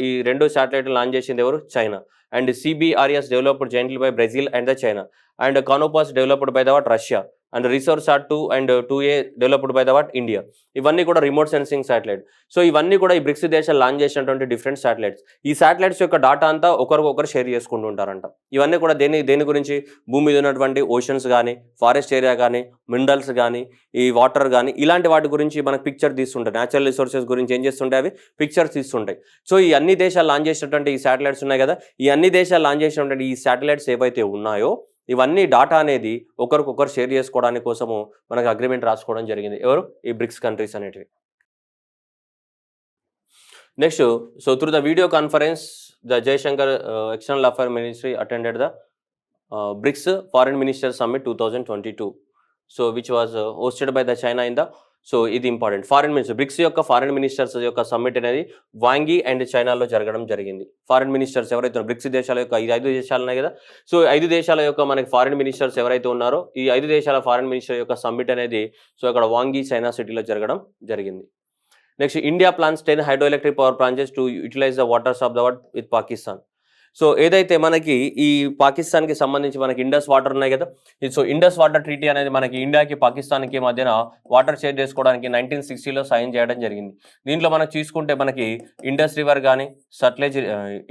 ఈ 2 శాటిలైట్లు లాంచ్ చేసింది ఎవరు, China. And CBRS developed jointly by Brazil and the China. And Kanopus developed by the Russia. And Resourcesat 2 and 2A developed by the India. ఇవన్నీ కూడా రిమోట్ సెన్సింగ్ శాటిలైట్. సో ఇవన్నీ కూడా ఈ బ్రిక్స్ దేశాలు లాంచ్ చేసినటువంటి different satellites. ఈ satellites యొక్క data అంతా ఒకరికొకరు షేర్ చేసుకుంటూ ఉంటారంట. ఇవన్నీ కూడా దేని గురించి, భూమి మీద ఉన్నటువంటి ఓషన్స్ కానీ, ఫారెస్ట్ ఏరియా కానీ, మినరల్స్ కానీ, ఈ వాటర్ కానీ ఇలాంటి వాటి గురించి మనకు పిక్చర్ తీస్తుంటాయి. న్యాచురల్ రిసోర్సెస్ గురించి ఏం చేస్తుంటాయి, అవి పిక్చర్స్ తీస్తుంటాయి. సో ఈ అన్ని దేశాలు లాంచ్ చేసినటువంటి ఈ శాటిలైట్స్ ఉన్నాయి కదా, ఈ అన్ని దేశాలు లాంచ్ చేసినటువంటి ఈ శాటిలైట్స్ ఏవైతే ఉన్నాయో ఇవన్నీ డాటా అనేది ఒకరికొకరు షేర్ చేసుకోవడానికి కోసము మనకు అగ్రిమెంట్ రాసుకోవడం జరిగింది. ఎవరు, ఈ బ్రిక్స్ కంట్రీస్ అనేటివి. Next so through the video conference the Jaishankar external affair ministry attended the BRICS foreign minister summit 2022 so which was hosted by the China in the. So ఇది ఇంపార్టెంట్. బ్రిక్స్ యొక్క foreign ministers యొక్క summit అనేది Wang Yi and చైనాలో జరగడం జరిగింది. Foreign ministers ఎవరైతే bricks దేశాల యొక్క 5 దేశాలు ఉన్నాయి కదా, సో 5 దేశాల యొక్క మనకి ఫారిన్ మినిస్టర్స్ ఎవరైతే ఉన్నారో ఈ 5 దేశాల ఫారిన్ మినిస్టర్ యొక్క సమ్మిట్ అనేది సో అక్కడ వాంగి చైనా సిటీలో జరగడం జరిగింది. Next India plans 10 hydro electric power plants to utilize the waters of the world with Pakistan. So ఏదైతే మనకి ఈ పాకిస్తాన్కి సంబంధించి మనకి ఇండస్ వాటర్ ఉన్నాయి కదా, సో ఇండస్ వాటర్ ట్రీటీ అనేది మనకి ఇండియాకి పాకిస్తాన్కి మధ్యన వాటర్ షేర్ చేసుకోవడానికి 1960లో సైన్ చేయడం జరిగింది. దీంట్లో మనకు చూసుకుంటే మనకి ఇండస్ రివర్ కానీ,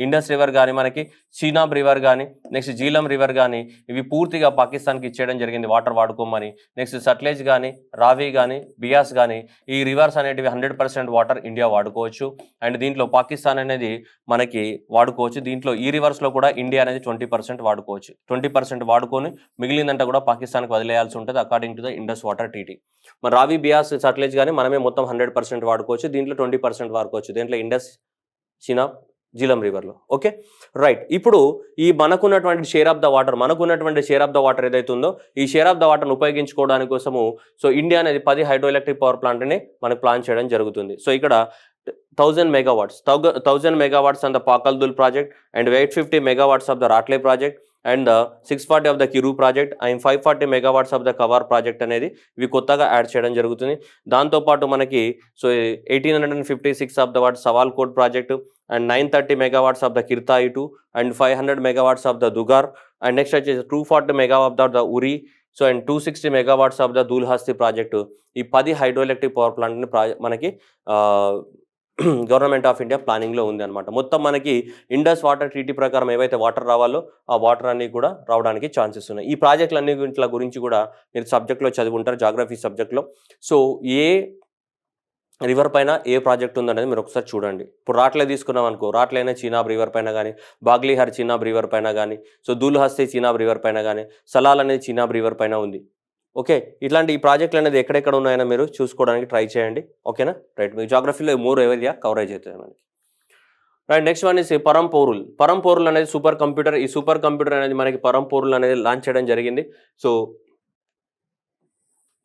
ఇండస్ రివర్ కానీ, మనకి చీనాబ్ రివర్ కానీ, నెక్స్ట్ జీలం రివర్ కానీ ఇవి పూర్తిగా పాకిస్తాన్కి ఇచ్చేయడం జరిగింది వాటర్ వాడుకోమని. నెక్స్ట్ సట్లెజ్ కానీ, రావి కానీ, బియాస్ కానీ ఈ రివర్స్ అనేటివి 100% వాటర్ ఇండియా వాడుకోవచ్చు. అండ్ దీంట్లో పాకిస్తాన్ అనేది మనకి వాడుకోవచ్చు. దీంట్లో ఈ రివర్స్లో కూడా ఇండియా అనేది 20% వాడుకోవచ్చు. 20% వాడుకొని మిగిలిందంతా కూడా పాకిస్తాన్కి వదిలేయాల్సి ఉంటుంది according to the Indus water treaty. మన రావి, బియాస్, సట్లెజ్ కానీ మనమే మొత్తం 100% వాడుకోవచ్చు. దీంట్లో 20% వాడుకోవచ్చు. దీంట్లో ఇండస్, చీనాబ్, జీలం రివర్లో. Okay right. ఇప్పుడు ఈ మనకున్నటువంటి షేర్ ఆఫ్ ద వాటర్ ఏదైతే ఉందో ఈ షేర్ ఆఫ్ ద వాటర్ని ఉపయోగించుకోవడానికి కోసము సో ఇండియా అనేది 10 హైడ్రో ఎలక్ట్రిక్ పవర్ ప్లాంట్ని మనకు ప్లాన్ చేయడం జరుగుతుంది. సో ఇక్కడ 1000 megawatts on the Pakaldul project and 850 megawatts of the Ratle project and 640 of the Kiru project and 540 megawatts of the Kawar project అనేది ఇవి కొత్తగా యాడ్ చేయడం జరుగుతుంది. దాంతోపాటు మనకి so 1856 of the Sawalkot project and 930 megawatts of the Kirtai 2 and 500 megawatts of the Dugar and next వచ్చేసి 240 megawatts of the Uri so and 260 megawatts of the Dulhasti project. ఈ 10 hydro electric power ప్లాంట్ని మనకి government of India ప్లానింగ్లో ఉంది అనమాట. మొత్తం మనకి Indus water treaty ప్రకారం ఏవైతే వాటర్ రావాలో ఆ వాటర్ అన్నీ కూడా రావడానికి ఛాన్సెస్ ఉన్నాయి. ఈ ప్రాజెక్టులన్నీ గురించి కూడా మీరు సబ్జెక్ట్లో చదివి ఉంటారు, జాగ్రఫీ సబ్జెక్ట్లో. సో ఏ రివర్ పైన ఏ ప్రాజెక్ట్ ఉందనేది మీరు ఒకసారి చూడండి. ఇప్పుడు రాట్లే తీసుకున్నాం అనుకో, రాట్లైనా చీనాబ్ రివర్ పైన కానీ, బాగ్లీహర్ చీనాబ్ రివర్ పైన కానీ, సో దూల్హస్తి చీనాబ్ రివర్ పైన కానీ, సలాల్ అనేది చీనాబ్ రివర్ పైన ఉంది. ఓకే ఇట్లాంటి ఈ ప్రాజెక్టులు అనేది ఎక్కడెక్కడ ఉన్నాయో మీరు చూసుకోవడానికి ట్రై చేయండి. ఓకేనా రైట్. మీ జాగ్రఫీలో మోర్ ఏరియా కవరేజ్ అవుతుంది మనకి. Right, next one is Param Porul. Param Porul అనేది సూపర్ కంప్యూటర్. ఈ సూపర్ కంప్యూటర్ అనేది మనకి పరంపోరుల్ అనేది లాంచ్ చేయడం జరిగింది. సో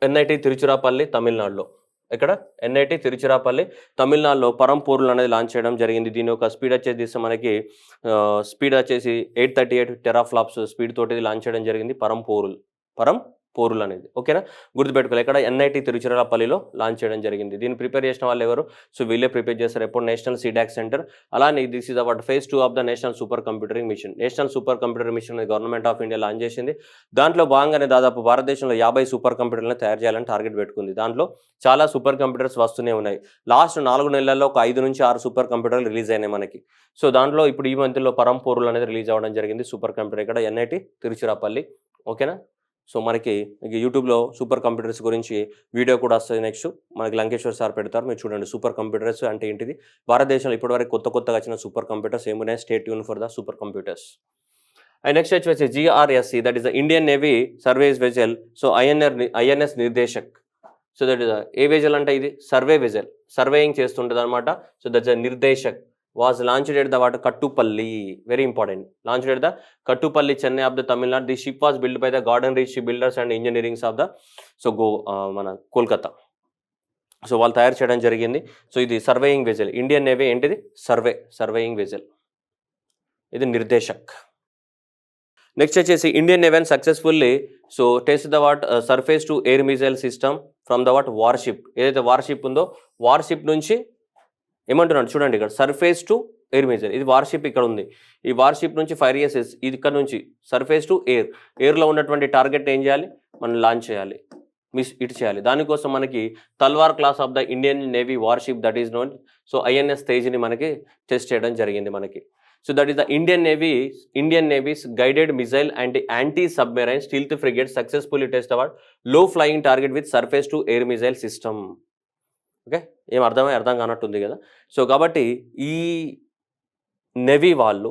ఎన్ఐటి తిరుచిరాపల్లి తమిళనాడులో, ఇక్కడ ఎన్ఐటి తిరుచిరాపల్లి తమిళనాడులో పరంపోరుల్ అనేది లాంచ్ చేయడం జరిగింది. దీని యొక్క స్పీడ్ వచ్చేసి మనకి స్పీడ్ వచ్చేసి 838 టెరాఫ్లాప్స్ స్పీడ్ తోటి లాంచ్ చేయడం జరిగింది పరంపోరుల్ అనేది. ఓకేనా, గుర్తుపెట్టుకోవాలి. ఇక్కడ ఎన్ఐటి తిరుచిరాపల్లిలో లాంచ్ చేయడం జరిగింది. దీన్ని ప్రిపేర్ చేసిన వాళ్ళు ఎవరు? సో వీళ్ళే ప్రిపేర్ చేస్తారు. ఎప్పుడు నేషనల్ సీడాక్ సెంటర్. అలానే this is about phase 2 of the national super computing mission. National super computer mission government of India launch చేసింది. దాంట్లో భాగంగానే దాదాపు భారతదేశంలో 50 సూపర్ కంప్యూటర్లను తయారు చేయాలని టార్గెట్ పెట్టుకుంది. దాంట్లో చాలా సూపర్ కంప్యూటర్స్ వస్తూనే ఉన్నాయి. లాస్ట్ 4 నెలల్లో ఒక 5 నుంచి 6 సూపర్ కంప్యూటర్లు రిలీజ్ అయినాయి మనకి. సో దాంట్లో ఇప్పుడు ఈ మంత్లో పరంపోరుల్ అనేది రిలీజ్ అవ్వడం జరిగింది, సూపర్ కంప్యూటర్. ఇక్కడ ఎన్ఐటి తిరుచిరాపల్లి. ఓకేనా, సో మనకి యూట్యూబ్లో సూపర్ కంప్యూటర్స్ గురించి వీడియో కూడా వస్తుంది. నెక్స్ట్ మనకి లంకేశ్వర్ సార్ పెడతారు, మీరు చూడండి. సూపర్ కంప్యూటర్స్ అంటే ఏంటిది, భారతదేశంలో ఇప్పటివరకు కొత్తగా వచ్చిన సూపర్ కంప్యూటర్స్ ఏమున్నాయి, stay tune for the super computers. And next వచ్చేసి GRSC, that is the Indian navy surveys vessel. So INS Nirdeshak. So that is a vessel అంటే ఇది సర్వే వెజల్, సర్వేయింగ్ చేస్తుంటుంది అనమాట. So that's a Nirdeshak was launched at the Kattupalli, very important, launched at the Kattupalli, Chennai of the Tamil Nadu. The ship was built by the Garden Reach Shipbuilders and Engineering of the మన Kolkata. So వాళ్ళు తయారు చేయడం జరిగింది. So ఇది surveying vessel. Indian navy ఏంటిది, surveying vessel, ఇది నిర్దేశక్. Next వచ్చేసి Indian navy successfully so test the surface to air missile system from the worship. ఏదైతే వార్షిప్ ఉందో వార్షిప్ నుంచి ఏమంటున్నాడు చూడండి, ఇక్కడ సర్ఫేస్ టు ఎయిర్ మిసైల్, ఇది వార్షిప్ ఇక్కడ ఉంది. ఈ వార్షిప్ నుంచి 5 years ఇది ఇక్కడ నుంచి సర్ఫేస్ టు ఎయిర్లో ఉన్నటువంటి టార్గెట్ ఏం చేయాలి, మనం లాంచ్ చేయాలి, ఇటు చేయాలి. దానికోసం మనకి Talwar class of the Indian navy warship, that is known so INS తేజ్ని మనకి టెస్ట్ చేయడం జరిగింది మనకి. So that is the Indian navy's guided missile and anti submarine stealth frigate successfully test award low flying target with surface to air missile system. Okay, ఏం అర్థం కానట్టుంది కదా. So కాబట్టి ఈ నేవీ వాళ్ళు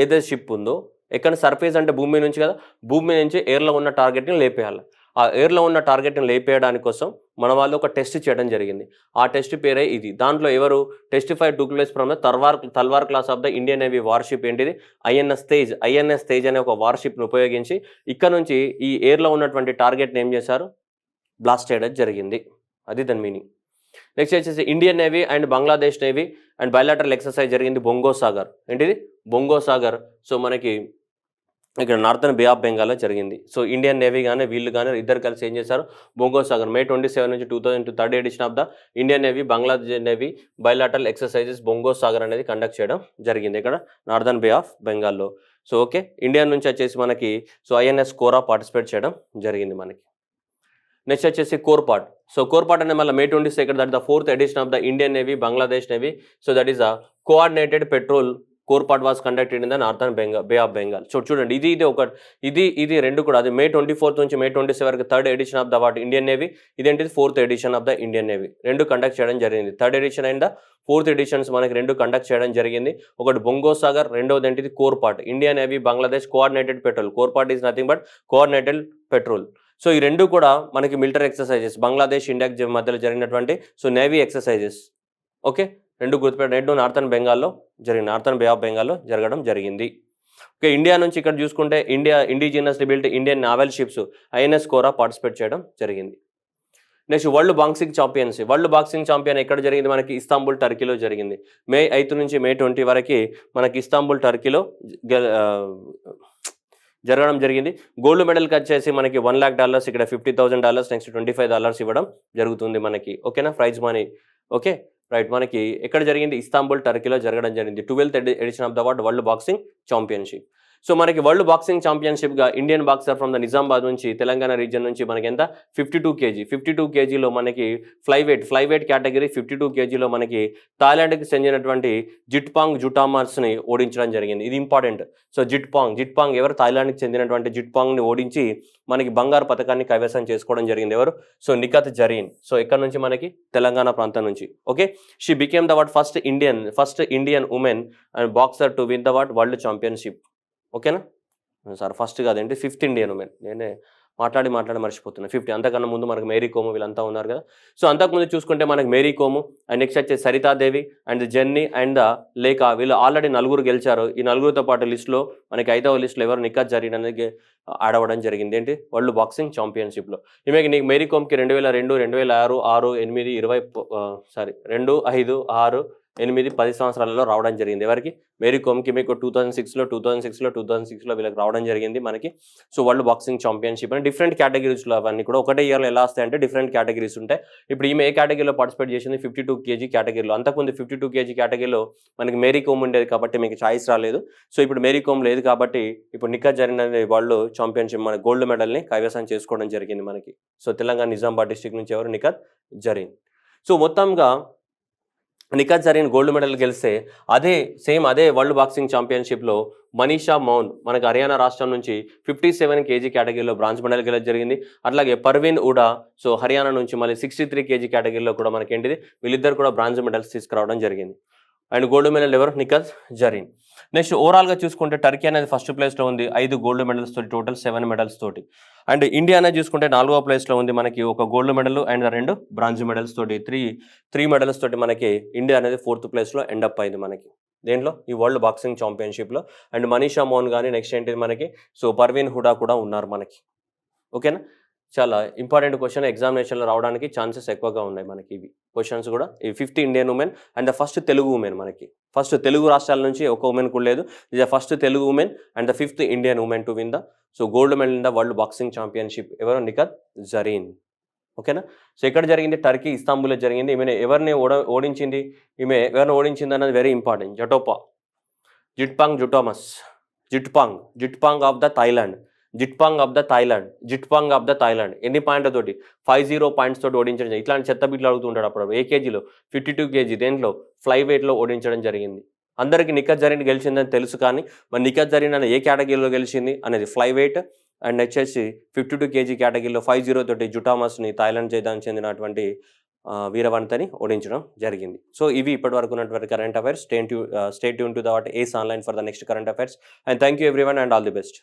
ఏదైతే షిప్ ఉందో, ఎక్కడ సర్ఫేస్ అంటే భూమి నుంచి కదా, భూమి నుంచి ఎయిర్లో ఉన్న టార్గెట్ని లేపేయాలి. ఆ ఎయిర్లో ఉన్న టార్గెట్ని లేపేయడానికి కోసం మన వాళ్ళు ఒక టెస్ట్ చేయడం జరిగింది. ఆ టెస్ట్ పేరే ఇది. దాంట్లో ఎవరు testified took place from the Talwar class of the Indian navy warship ఏంటిది, ఐఎన్ఎస్ తేజ్ అనే ఒక వార్షిప్ని ఉపయోగించి ఇక్కడ నుంచి ఈ ఎయిర్లో ఉన్నటువంటి టార్గెట్ని ఏం చేశారు, బ్లాస్ట్ చేయడం జరిగింది. అది దాని మీనింగ్. నెక్స్ట్ వచ్చేసి Indian navy and Bangladesh navy and bilateral exercise జరిగింది బొంగో సాగర్. ఏంటిది, బొంగో సాగర్. సో మనకి ఇక్కడ నార్థన్ బే ఆఫ్ బెంగాల్లో జరిగింది. సో ఇండియన్ నేవీ కానీ వీళ్ళు కానీ ఇద్దరు కలిసి ఏం చేశారు, బొంగో సాగర్ May 27 నుంచి 2002 third edition of the Indian navy Bangladesh navy bilateral exercises Bongo Sagar అనేది కండక్ట్ చేయడం జరిగింది ఇక్కడ నార్థన్ బే ఆఫ్ బెంగాల్లో. సో ఓకే, ఇండియా నుంచి వచ్చేసి మనకి సో ఐఎన్ఎస్ కోరా పార్టిసిపేట్ చేయడం జరిగింది మనకి. నెక్స్ట్ వచ్చేసి కోర్పాట్. సో కోర్పాట్ అనేది మళ్ళీ May 22 that the 4th edition of the Indian navy Bangladesh navy. So that is a coordinated patrol CORPAT was conducted in the northern bay of Bengal. So చూడండి, ఇది రెండు కూడా. అది May 24 నుంచి May 27 వరకు third edition of the Indian navy. ఇదేంటిది 4th edition of the Indian navy. రెండు conduct చేయడం జరిగింది. Third edition and 4th editions మనకి రెండు కండక్ట్ చేయడం జరిగింది. ఒకటి బొంగో సాగర్, రెండవది ఏంటిది CORPAT. Indian navy Bangladesh coordinated patrol. CORPAT is nothing but coordinated patrol. So ఈ రెండు కూడా మనకి మిలిటరీ ఎక్సర్సైజెస్, బంగ్లాదేశ్ ఇండియా మధ్యలో జరిగినటువంటి సో నేవీ ఎక్సర్సైజెస్. ఓకే, రెండు గుర్తుపెట్టి, రెండు నార్థన్ బే ఆఫ్ బెంగాల్లో జరగడం జరిగింది. ఓకే, ఇండియా నుంచి ఇక్కడ చూసుకుంటే indigenously built Indian naval ships INS Kora participate చేయడం జరిగింది. నెక్స్ట్ వరల్డ్ బాక్సింగ్ ఛాంపియన్ ఎక్కడ జరిగింది, మనకి ఇస్తాంబుల్ టర్కీలో జరిగింది. May 8 నుంచి May 20 వరకు మనకి ఇస్తాంబుల్ టర్కీలో జరగడం జరిగింది. గోల్డ్ మెడల్కి వచ్చేసి మనకి $1 lakh, ఇక్కడ $50,000, నెక్స్ట్ $25 ఇవ్వడం జరుగుతుంది మనకి. ఓకేనా, ప్రైజ్ మనీ. ఓకే రైట్, మనకి ఎక్కడ జరిగింది, ఇస్తాంబుల్ టర్కీలో జరగడం జరిగింది. 12th edition of the world boxing championship. So మనకి వరల్డ్ బాక్సింగ్ ఛాంపియన్షిప్గా Indian boxer from the Nizamabad నుంచి తెలంగాణ రీజియన్ నుంచి మనకి ఎంత 52 kgలో మనకి ఫ్లైవెయిట్ కేటగిరీ 52 kgలో మనకి థాయిలాండ్కి చెందినటువంటి జిట్పాంగ్ జుటామర్స్ని ఓడించడం జరిగింది. ఇది ఇంపార్టెంట్. సో జిట్పాంగ్ ఎవరు, థాయిలాండ్కి చెందినటువంటి జిట్పాంగ్ని ఓడించి మనకి బంగారు పథకాన్ని కైవసం చేసుకోవడం జరిగింది. ఎవరు, సో నిఖత్ జరీన్. సో ఇక్కడ నుంచి మనకి తెలంగాణ ప్రాంతం నుంచి. Okay, she became the first Indian women and boxer to win the world championship. ఓకేనా సార్, ఫస్ట్ కాదండి, 5th ఇండియన్ ఉమెన్. నేనే మాట్లాడి మర్చిపోతున్నా. 50 అంతకన్నా ముందు మనకు మేరీ కోమ్ వీళ్ళంతా ఉన్నారు కదా! సో, అంతకుముందు చూసుకుంటే మనకు మేరీ కోమ్ అండ్ నెక్స్ట్ వచ్చేసి సరితాదేవి అండ్ జెన్నీ అండ్ లేఖ వీళ్ళు ఆల్రెడీ నలుగురు గెలిచారు. ఈ నలుగురితో పాటు లిస్ట్‌లో మనకి 5వ లిస్ట్‌లో ఎవరు నిఖత్ జరీన్ అనేది యాడ్ అవ్వడం జరిగింది. ఏంటి వరల్డ్ బాక్సింగ్ ఛాంపియన్‌షిప్‌లో. నీకు మేరీ కోమ్‌కి 2002, 2006, 6, 8, 20 2, 5, 6, 8, 10 సంవత్సరాలలో రావడం జరిగింది. ఎవరికి? మేరీ కోమ్‌కి మీకు 2006లో వీళ్ళకి రావడం జరిగింది మనకి. సో, వరల్డ్ బాక్సింగ్ ఛాంపియన్‌షిప్ అని డిఫరెంట్ కేటగిరీస్‌లో అవన్నీ కూడా ఒకటే ఇయర్‌లో ఎలా వస్తాయంటే డిఫరెంట్ కేటగిరీస్ ఉంటాయి. ఇప్పుడు ఈమె ఏ కేటగిరీలో పార్టిసిపేట్ చేసింది? 52 కేజీ కేటగిరీలో. అంతకుముందు 52 కేజీ కేటగిరీలో మనకి మేరీ కోమ్ ఉండేది కాబట్టి మీకు చాయిస్ రాలేదు. సో, ఇప్పుడు మేరీ కోమ్ లేదు కాబట్టి ఇప్పుడు నిఖత్ జరీన్ అనే వరల్డ్ ఛాంపియన్‌షిప్ మన గోల్డ్ మెడల్‌ని కైవసం చేసుకోవడం జరిగింది మనకి. సో, తెలంగాణ నిజామాబాద్ డిస్ట్రిక్ట్ నుంచి ఎవరు? నిఖత్ జరీన్. సో, మొత్తంగా నిఖత్ జరీన్ గోల్డ్ మెడల్ గెలిస్తే అదే వరల్డ్ బాక్సింగ్ ఛాంపియన్‌షిప్‌లో మనీషా మౌన్ మనకు హర్యానా రాష్ట్రం నుంచి 57 కేజీ కేటగిరీలో బ్రాంజ్ మెడల్ గెలవడం జరిగింది. అట్లాగే పర్వీన్ హుడా సో, హర్యానా నుంచి మళ్ళీ 63 కేజీ కేటగిరీలో కూడా మనకేంటిది వీళ్ళిద్దరు కూడా బ్రాంజ్ మెడల్స్ తీసుకురావడం జరిగింది. అండ్ గోల్డ్ మెడల్ ఎవరు? నిఖత్ జరీన్. నెక్స్ట్ ఓవరాల్‌గా చూసుకుంటే టర్కీ అనేది ఫస్ట్ ప్లేస్‌లో ఉంది. 5 గోల్డ్ మెడల్స్ తోటి టోటల్ 7 మెడల్స్ తోటి. అండ్ ఇండియా అనేది చూసుకుంటే 4వ ప్లేస్‌లో ఉంది. మనకి ఒక gold medal and 2 bronze medals తోటి 3 మెడల్స్ తోటి మనకి ఇండియా అనేది 4th ప్లేస్‌లో ఎండ్ అప్ అయింది మనకి. దేంట్లో? ఈ వరల్డ్ బాక్సింగ్ ఛాంపియన్‌షిప్‌లో. అండ్ మనీషా మౌన్ గాని నెక్స్ట్ ఏంటిది మనకి సో, పర్వీన్ హుడా కూడా ఉన్నారు మనకి. ఓకేనా? చాలా ఇంపార్టెంట్ క్వెషన్ ఎగ్జామినేషన్‌లో రావడానికి ఛాన్సెస్ ఎక్కువగా ఉన్నాయి మనకి ఇవి. క్వెషన్స్ కూడా ఈ 50 Indian women and the first Telugu women మనకి. ఫస్ట్ తెలుగు రాష్ట్రాల నుంచి ఒక వుమెన్ కూడా లేదు. Is the first Telugu women and the 5th Indian women to win the gold medal in the world boxing championship. ఎవరు? నిఖత్ జరీన్. ఓకేనా? సో, ఎక్కడ జరిగింది? టర్కీ ఇస్తాంబుల్‌లో జరిగింది. ఈమె ఎవరిని ఓడించింది? ఈమె ఎవరిని ఓడించింది అన్నది very important. Jitpong Jutamas. Jitpong of the Thailand. ఎన్ని పాయింట్లతోటి? 50 పాయింట్స్ తోటి ఓడించడం జరిగింది. ఇట్లాంటి చెత్త బిట్లు అడుగుతుంటాడు అప్పుడప్పుడు. ఏ కేజీలో? 52 కేజీ. దేంట్లో? ఫ్లై వెయిట్‌లో ఓడించడం జరిగింది. అందరికీ నిఖత్ జరీన్ గెలిచిందని తెలుసు కానీ మరి నిఖత్ జరీన్ అనే ఏ కేటగిరీలో గెలిచింది అనేది ఫ్లై వెయిట్ అండ్ వచ్చేసి 52 కేజీ కేటగిరీలో 50 తోటి జుటామస్‌ని థాయిలాండ్ దేశానికి చెందినటువంటి వీరవనితని ఓడించడం జరిగింది. సో, ఇవి ఇప్పటివరకు ఉన్నటువంటి current affairs. Stay tune to the ACE Online for the next current affairs. And thank you everyone and all the best.